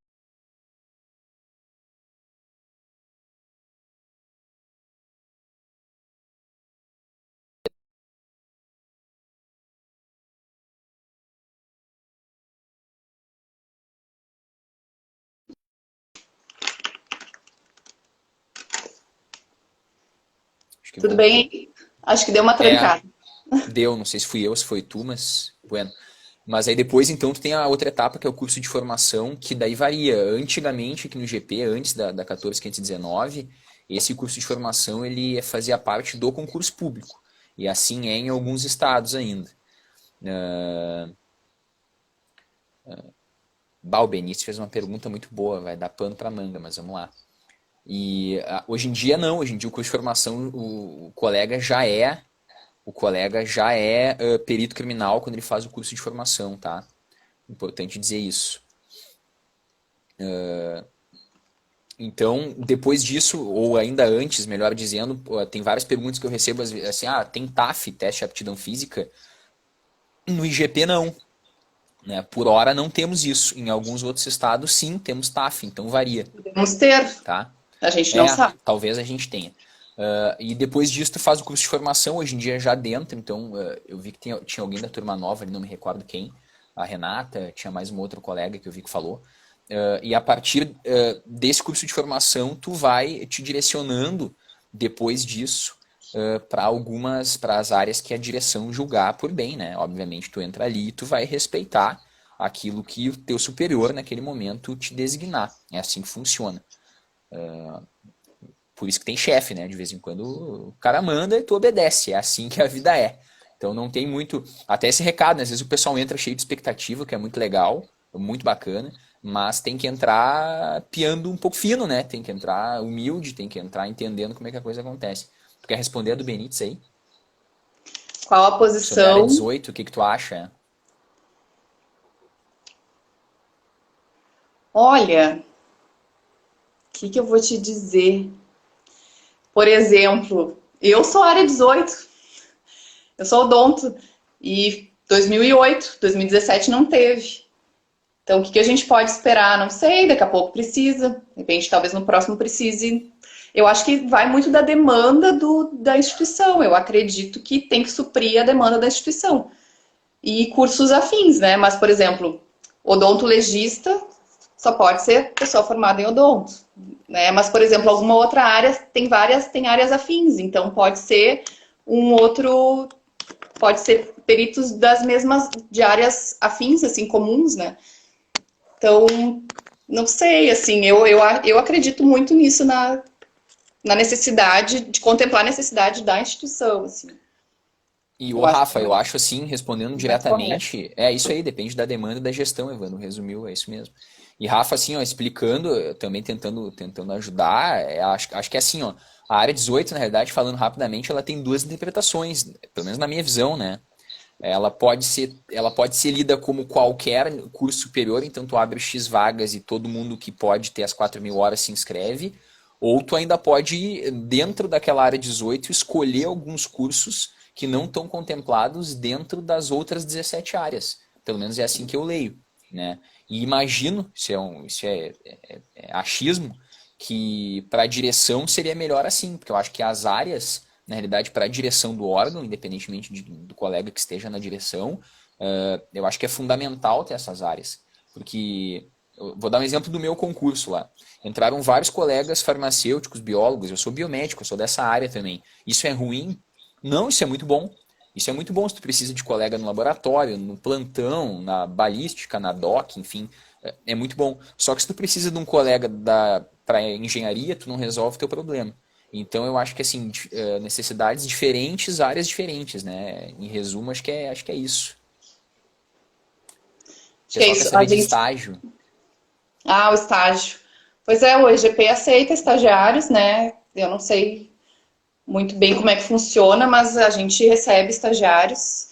Acho que Tudo bem voltou. aí? Acho que deu uma trancada. Deu, não sei se fui eu, se foi tu, mas bueno. Mas aí depois, então, tu tem a outra etapa, que é o curso de formação, que daí varia. Antigamente, aqui no GP, antes da 14519, esse curso de formação ele fazia parte do concurso público. E assim é em alguns estados ainda. O Benício fez uma pergunta muito boa, vai dar pano pra manga, mas vamos lá. E hoje em dia não, hoje em dia o curso de formação, o colega já é perito criminal quando ele faz o curso de formação, tá? Importante dizer isso. Então, depois disso, ou ainda antes, melhor dizendo, tem várias perguntas que eu recebo assim, tem TAF, teste de aptidão física? No IGP não, né? Por hora não temos isso. Em alguns outros estados sim, temos TAF, então varia, Podemos ter, tá? a gente não sabe. Talvez a gente tenha. E depois disso tu faz o curso de formação, hoje em dia já dentro, então eu vi que tinha alguém da turma nova, ali, não me recordo quem, a Renata, tinha mais um outro colega que eu vi que falou. E a partir desse curso de formação tu vai te direcionando depois disso para as áreas que a direção julgar por bem, né? Obviamente tu entra ali e tu vai respeitar aquilo que o teu superior naquele momento te designar. É assim que funciona. Por isso que tem chefe, né? De vez em quando o cara manda e tu obedece. É assim que a vida é. Então não tem muito. Até esse recado, né? Às vezes o pessoal entra cheio de expectativa, que é muito legal, muito bacana, mas tem que entrar piando um pouco fino, né? Tem que entrar humilde, tem que entrar entendendo como é que a coisa acontece. Tu quer responder a do Benítez aí? Qual a Sobre a área posição? 18, o que que tu acha? Olha, o que eu vou te dizer? Por exemplo, eu sou área 18, eu sou odonto, e 2008, 2017 não teve. Então, o que a gente pode esperar? Não sei, daqui a pouco precisa, de repente, talvez no próximo precise. Eu acho que vai muito da demanda da instituição. Eu acredito que tem que suprir a demanda da instituição. E cursos afins, né? Mas, por exemplo, odontologista só pode ser pessoa formada em odonto, né? Mas, por exemplo, alguma outra área tem áreas afins, então pode ser um outro, pode ser peritos das mesmas de áreas afins, assim, comuns, né? Então, não sei, assim, eu acredito muito nisso na necessidade de contemplar a necessidade da instituição, assim. E o Eu acho que Rafa, eu acho assim, respondendo é mais correto. diretamente, é isso aí, depende da demanda e da gestão, Evandro, resumiu, é isso mesmo. E Rafa, assim, ó, explicando, também tentando ajudar, acho que é assim, ó, a área 18, na realidade, falando rapidamente, ela tem duas interpretações, pelo menos na minha visão, né? Ela pode ser lida como qualquer curso superior, então tu abre X vagas e todo mundo que pode ter as 4.000 horas se inscreve, ou tu ainda pode, dentro daquela área 18, escolher alguns cursos que não estão contemplados dentro das outras 17 áreas. Pelo menos é assim que eu leio, né? E imagino, isso é achismo, que para a direção seria melhor assim, porque eu acho que as áreas, na realidade, para a direção do órgão, independentemente do colega que esteja na direção, eu acho que é fundamental ter essas áreas. Porque, eu vou dar um exemplo do meu concurso lá. Entraram vários colegas farmacêuticos, biólogos, eu sou biomédico, eu sou dessa área também. Isso é ruim? Não, isso é muito bom. Isso é muito bom se tu precisa de colega no laboratório, no plantão, na balística, na doc, enfim, é muito bom. Só que se tu precisa de um colega para engenharia, tu não resolve o teu problema. Então eu acho que assim, necessidades diferentes, áreas diferentes, né? Em resumo, acho que é isso. O Acho que é pessoal quer isso. A saber de gente. estágio. Ah, o estágio. Pois é, o EGP aceita estagiários, né? Eu não sei muito bem como é que funciona, mas a gente recebe estagiários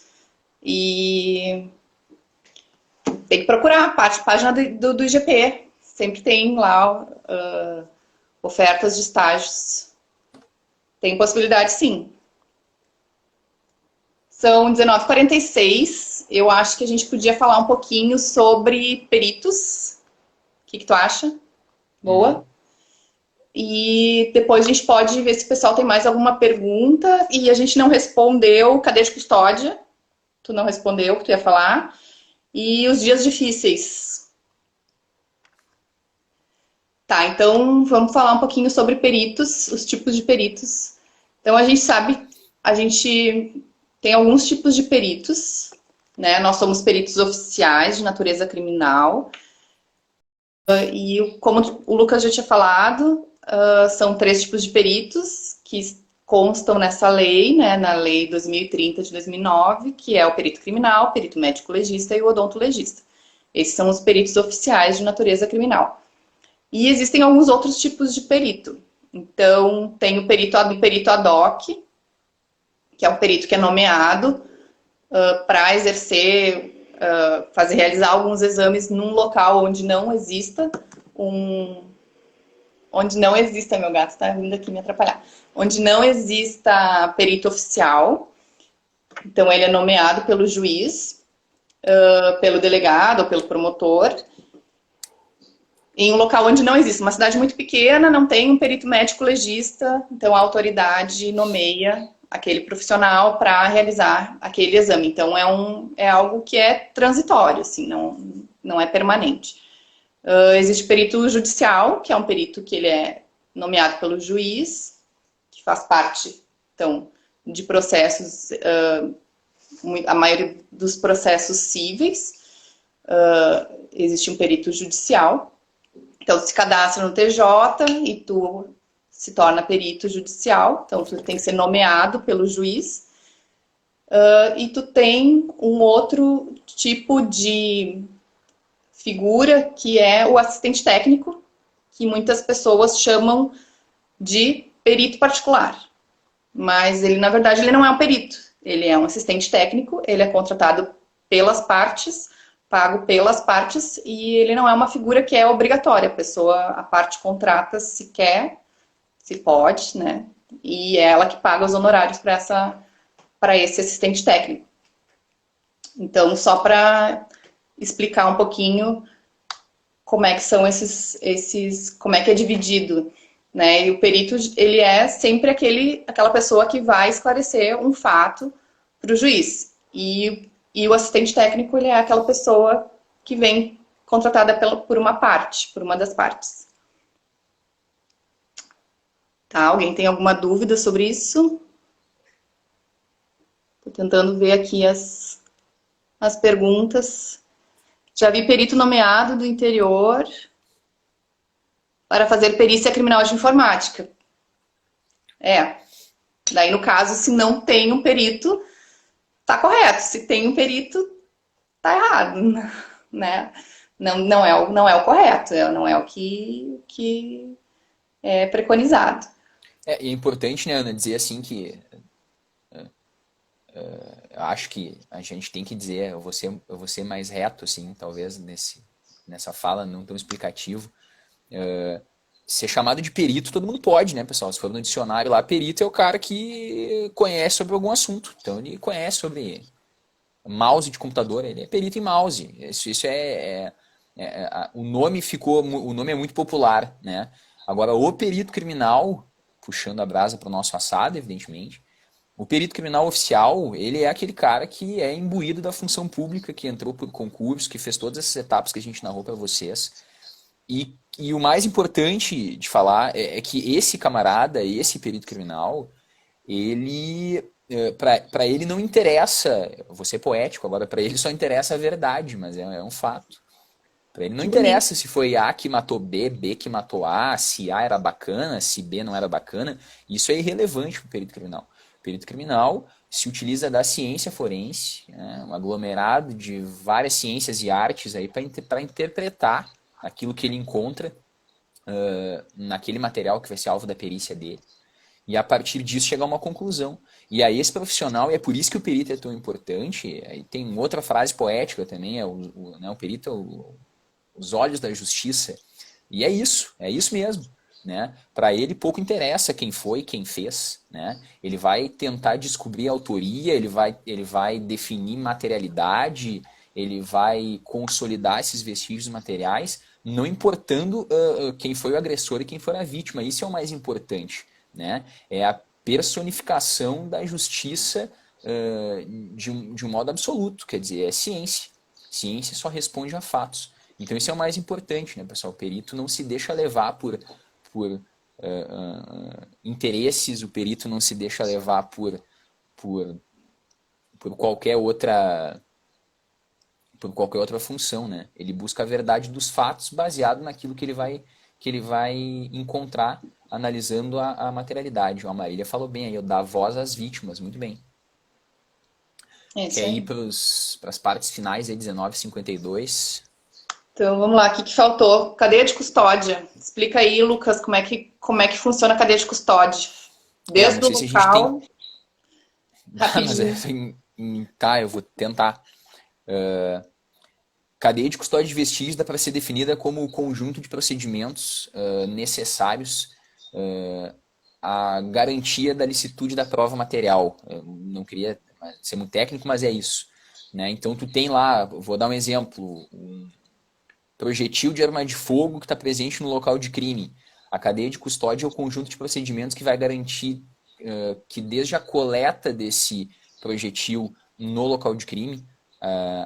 e tem que procurar a página do IGP. Sempre tem lá ofertas de estágios. Tem possibilidade, sim. São 19h46. Eu acho que a gente podia falar um pouquinho sobre peritos. O que tu acha? Boa? E depois a gente pode ver se o pessoal tem mais alguma pergunta. E a gente não respondeu cadeia de custódia. Tu não respondeu o que tu ia falar. E os dias difíceis. Tá, então vamos falar um pouquinho sobre peritos, os tipos de peritos. Então a gente sabe, a gente tem alguns tipos de peritos, né? Nós somos peritos oficiais de natureza criminal. E como o Lucas já tinha falado, são 3 tipos de peritos que constam nessa lei, né? Na Lei 2030 de 2009, que é o perito criminal, o perito médico-legista e o odontolegista. Esses são os peritos oficiais de natureza criminal. E existem alguns outros tipos de perito. Então, tem o perito ad hoc, que é um perito que é nomeado para exercer, realizar alguns exames num local onde não exista onde não exista, meu gato está vindo aqui me atrapalhar, onde não exista perito oficial. Então, ele é nomeado pelo juiz, pelo delegado ou pelo promotor, em um local onde não existe. Uma cidade muito pequena, não tem um perito médico legista, então a autoridade nomeia aquele profissional para realizar aquele exame. Então é algo que é transitório, assim, não é permanente. Existe perito judicial, que é um perito que ele é nomeado pelo juiz, que faz parte, então, de processos, a maioria dos processos cíveis, existe um perito judicial. Então, se cadastra no TJ e tu se torna perito judicial. Então, tu tem que ser nomeado pelo juiz. E tu tem um outro tipo de figura, que é o assistente técnico, que muitas pessoas chamam de perito particular. Mas ele, na verdade, ele não é um perito. Ele é um assistente técnico, ele é contratado pelas partes, pago pelas partes, e ele não é uma figura que é obrigatória. A parte contrata se quer, se pode, né? E é ela que paga os honorários para esse assistente técnico. Então, só para explicar um pouquinho como é que são como é que é dividido, né? E o perito, ele é sempre aquela pessoa que vai esclarecer um fato para o juiz. E o assistente técnico, ele é aquela pessoa que vem contratada por uma das partes. Tá, alguém tem alguma dúvida sobre isso? Tô tentando ver aqui as perguntas. Já vi perito nomeado do interior para fazer perícia criminal de informática. Daí, no caso, se não tem um perito, tá correto. Se tem um perito, tá errado, né? Não é o correto, não é o que é preconizado. É importante, né, Ana, dizer assim que eu acho que a gente tem que dizer, eu vou ser mais reto, assim, talvez nessa fala não tão explicativo. Ser chamado de perito todo mundo pode, né, pessoal? Se for no dicionário lá, perito é o cara que conhece sobre algum assunto. Então ele conhece sobre mouse de computador, ele é perito em mouse. Isso o nome é muito popular, né? Agora, o perito criminal, puxando a brasa para o nosso assado, evidentemente, o perito criminal oficial, ele é aquele cara que é imbuído da função pública, que entrou por concurso, que fez todas essas etapas que a gente narrou para vocês. E o mais importante de falar é que esse camarada, esse perito criminal, ele, para ele não interessa, vou ser poético agora, para ele só interessa a verdade, mas é um fato. Para ele não interessa se foi A que matou B, B que matou A, se A era bacana, se B não era bacana. Isso é irrelevante para o perito criminal. O perito criminal se utiliza da ciência forense, né, um aglomerado de várias ciências e artes aí para interpretar aquilo que ele encontra naquele material que vai ser alvo da perícia dele. E a partir disso chegar a uma conclusão. E aí esse profissional, e é por isso que o perito é tão importante, aí tem outra frase poética também, o perito é os olhos da justiça. E é isso mesmo. né? Para ele pouco interessa quem foi, quem fez, né? Ele vai tentar descobrir a autoria, ele vai definir materialidade, ele vai consolidar esses vestígios materiais, não importando quem foi o agressor e quem foi a vítima. Isso é o mais importante, né? É a personificação da justiça de um modo absoluto, quer dizer, é ciência. Ciência só responde a fatos. Então isso é o mais importante, né, pessoal? O perito não se deixa levar por interesses, o perito não se deixa levar por, por qualquer outra função, né? Ele busca a verdade dos fatos baseado naquilo que ele vai encontrar analisando a materialidade. A Marília falou bem aí, dar voz às vítimas, muito bem. É isso Quer ir aí. para as partes finais aí, 19:52. Então, vamos lá, o que que faltou? Cadeia de custódia. Explica aí, Lucas, como é que funciona a cadeia de custódia. Não Desde o sei se a gente tem. local, Mas é, rapidinho. tá, eu vou tentar. Cadeia de custódia de vestígios dá para ser definida como o conjunto de procedimentos necessários à garantia da licitude da prova material. Eu não queria ser muito técnico, mas é isso. Né? Então, tu tem lá, vou dar um exemplo, um projetil de arma de fogo que está presente no local de crime. A cadeia de custódia é o conjunto de procedimentos que vai garantir que desde a coleta desse projetil no local de crime,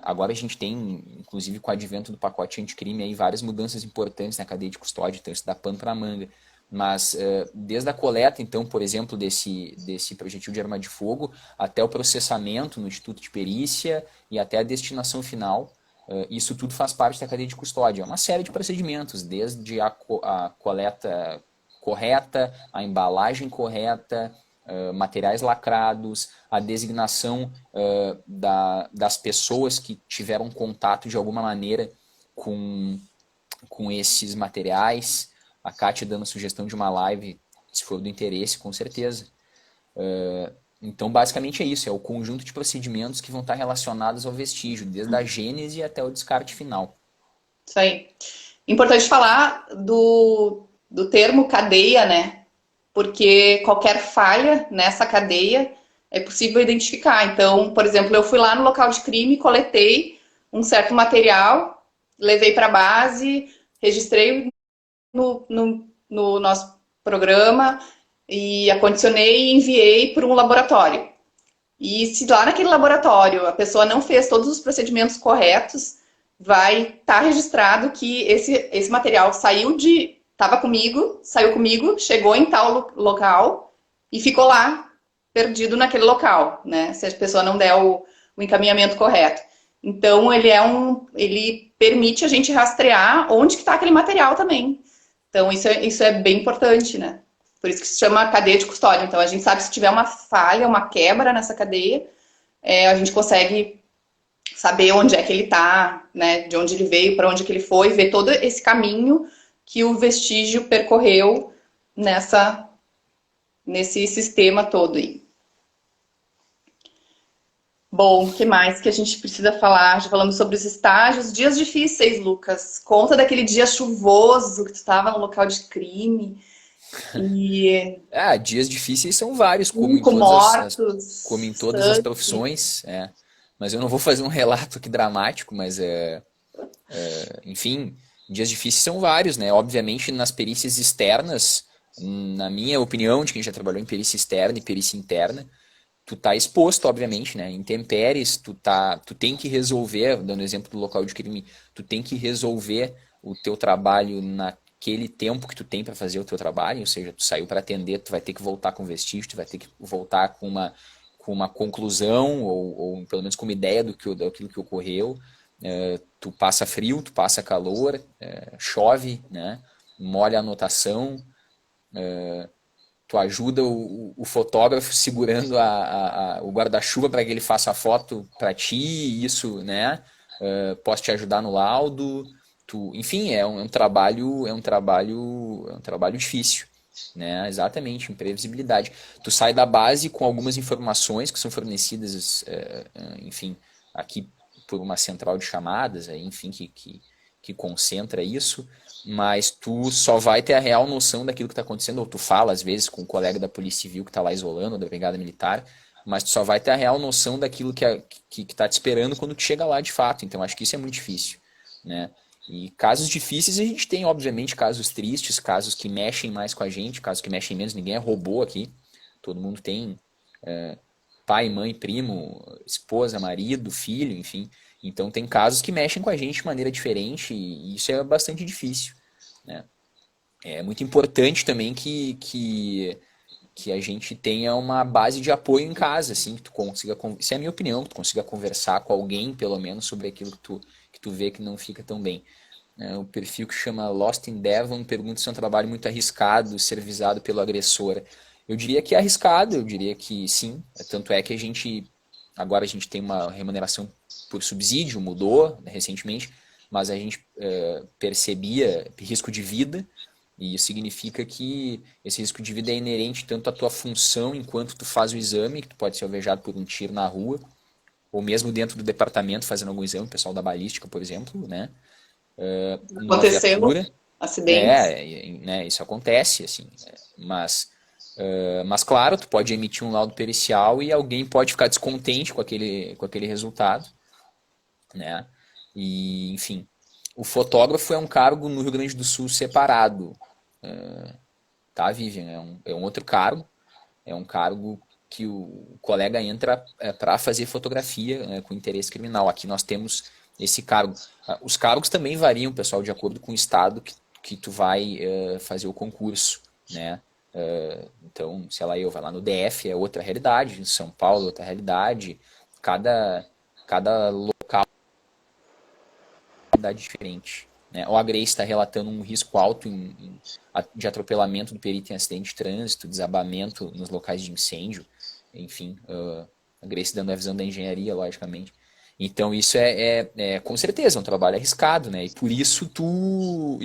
agora a gente tem, inclusive com o advento do pacote anticrime, aí várias mudanças importantes na cadeia de custódia, então isso dá pano para manga. Mas desde a coleta, então, por exemplo, desse projetil de arma de fogo, até o processamento no Instituto de Perícia e até a destinação final, isso tudo faz parte da cadeia de custódia. É uma série de procedimentos, desde a coleta correta, a embalagem correta, materiais lacrados, a designação das pessoas que tiveram contato de alguma maneira com esses materiais. A Kátia dando sugestão de uma live, se for do interesse, com certeza. Então, basicamente é isso, é o conjunto de procedimentos que vão estar relacionados ao vestígio, desde a gênese até o descarte final. Isso aí. Importante falar do termo cadeia, né? Porque qualquer falha nessa cadeia é possível identificar. Então, por exemplo, eu fui lá no local de crime, coletei um certo material, levei para a base, registrei no nosso programa e acondicionei e enviei para um laboratório. E se lá naquele laboratório a pessoa não fez todos os procedimentos corretos, vai estar registrado que esse material saiu comigo, chegou em tal local e ficou lá, perdido naquele local, né? Se a pessoa não der o encaminhamento correto. Então, ele permite a gente rastrear onde que está aquele material também. Então, isso é bem importante, né? Por isso que se chama cadeia de custódia. Então, a gente sabe se tiver uma falha, uma quebra nessa cadeia, a gente consegue saber onde é que ele está, né? De onde ele veio, para onde que ele foi, ver todo esse caminho que o vestígio percorreu nesse sistema todo aí. Bom, o que mais que a gente precisa falar? Já falamos sobre os estágios. Dias difíceis, Lucas. Conta daquele dia chuvoso que tu estava no local de crime e Dias difíceis são vários, 5 mortos, como em todas as sangue. profissões, mas eu não vou fazer um relato aqui dramático, mas enfim, dias difíceis são vários, né? Obviamente nas perícias externas, na minha opinião, de quem já trabalhou em perícia externa e perícia interna, tu tá exposto, obviamente, né? Intempéries, tu tem que resolver, dando exemplo do local de crime, tu tem que resolver o teu trabalho naquele tempo que tu tem para fazer o teu trabalho, ou seja, tu saiu para atender, tu vai ter que voltar com vestígio, tu vai ter que voltar com uma conclusão, ou pelo menos com uma ideia daquilo que ocorreu. Tu passa frio, tu passa calor, chove, né? Molha a anotação, tu ajuda o fotógrafo segurando o guarda-chuva para que ele faça a foto para ti, isso, né? Posso te ajudar no laudo, enfim, é um trabalho, difícil, né? Exatamente, imprevisibilidade. Tu sai da base com algumas informações que são fornecidas, enfim, aqui por uma central de chamadas, enfim, que que concentra isso, mas tu só vai ter a real noção daquilo que está acontecendo, ou tu fala às vezes com um colega da Polícia Civil que está lá isolando, ou da Brigada Militar, mas tu só vai ter a real noção daquilo que tá te esperando quando tu chega lá de fato. Então acho que isso é muito difícil, né? E casos difíceis a gente tem, obviamente, casos tristes, casos que mexem mais com a gente, casos que mexem menos, ninguém é robô aqui, todo mundo tem pai, mãe, primo, esposa, marido, filho, enfim. Então tem casos que mexem com a gente de maneira diferente e isso é bastante difícil, né? É muito importante também que a gente tenha uma base de apoio em casa, assim, que tu consiga, isso é a minha opinião, que tu consiga conversar com alguém, pelo menos, sobre aquilo que tu vê que não fica tão bem. O perfil que chama Lost in Devon pergunta se é um trabalho muito arriscado ser visado pelo agressor. Eu diria que é arriscado, eu diria que sim, tanto é que agora a gente tem uma remuneração por subsídio, mudou, né, recentemente, mas a gente percebia risco de vida, e isso significa que esse risco de vida é inerente tanto à tua função enquanto tu faz o exame, que tu pode ser alvejado por um tiro na rua, ou mesmo dentro do departamento fazendo algum exame, o pessoal da balística, por exemplo, né? Numa Aconteceu viatura. acidentes. Né, isso acontece, assim. Mas claro, tu pode emitir um laudo pericial e alguém pode ficar descontente com aquele resultado, né? E, enfim, o fotógrafo é um cargo no Rio Grande do Sul separado, tá, Vivian? É um outro cargo, é um cargo que o colega entra para fazer fotografia, com interesse criminal. Aqui nós temos esse cargo. Os cargos também variam, pessoal, de acordo com o estado que tu vai fazer o concurso, né? Então, sei lá, vai lá no DF é outra realidade, em São Paulo é outra realidade, cada local é uma realidade diferente, né? Ou a Grace está relatando um risco alto de atropelamento do perito em acidente de trânsito, desabamento nos locais de incêndio, enfim, a Grace dando a visão da engenharia, logicamente. Então isso com certeza um trabalho arriscado, né? E por isso tu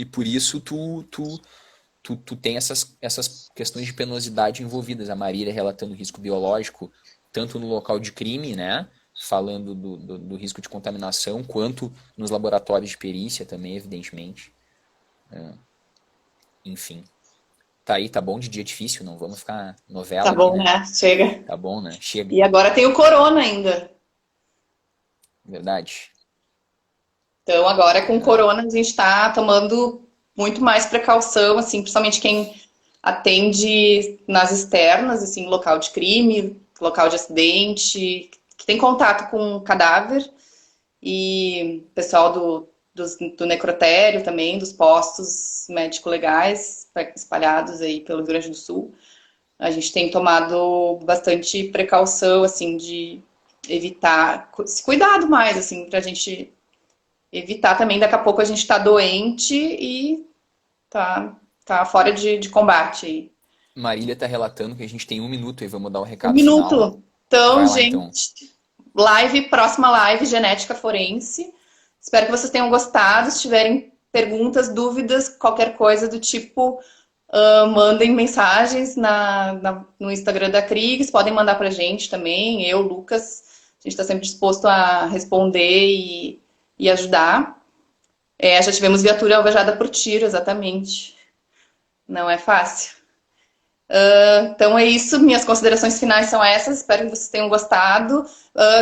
tem essas questões de penosidade envolvidas. A Marília relatando risco biológico, tanto no local de crime, né? Falando do risco de contaminação, quanto nos laboratórios de perícia também, evidentemente. Enfim. Tá aí, tá bom de dia difícil, não vamos ficar novela Tá aqui, bom, né? né? Chega. Tá bom, né? Chega. E agora tem o corona ainda. Verdade. Então, agora com o corona, a gente está tomando muito mais precaução, assim, principalmente quem atende nas externas, assim, local de crime, local de acidente, que tem contato com o cadáver, e pessoal do necrotério também, dos postos médico-legais espalhados aí pelo Rio Grande do Sul. A gente tem tomado bastante precaução, assim, de evitar, se cuidado mais, assim, pra gente evitar também, daqui a pouco a gente tá doente e tá fora de combate aí. Marília tá relatando que a gente tem 1 minuto e vamos dar o Um recado final. minuto. Então, Vai lá, então. gente, próxima live, genética forense. Espero que vocês tenham gostado. Se tiverem perguntas, dúvidas, qualquer coisa do tipo, mandem mensagens no Instagram da Kriegs, podem mandar pra gente também, eu, Lucas, a gente está sempre disposto a responder e ajudar. Já tivemos viatura alvejada por tiro, exatamente. Não é fácil. Então é isso, minhas considerações finais são essas, espero que vocês tenham gostado.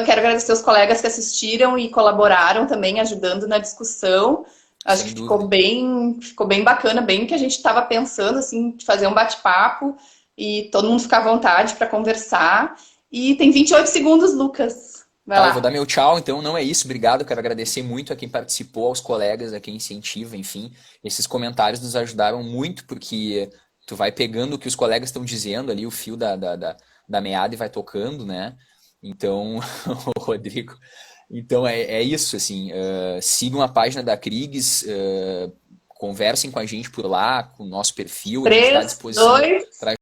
Quero agradecer os colegas que assistiram e colaboraram também, ajudando na discussão. Acho que ficou bem bacana, bem o que a gente estava pensando, assim, de fazer um bate-papo e todo mundo ficar à vontade para conversar. E tem 28 segundos, Lucas. Vai lá. Eu vou dar meu tchau, então não é isso, obrigado, quero agradecer muito a quem participou, aos colegas, a quem incentiva, enfim, esses comentários nos ajudaram muito, porque tu vai pegando o que os colegas estão dizendo ali, o fio da meada e vai tocando, né? Então, Rodrigo, então é isso, assim, sigam a página da Kriegs, conversem com a gente por lá, com o nosso perfil, a gente está à 3, disposição 2, para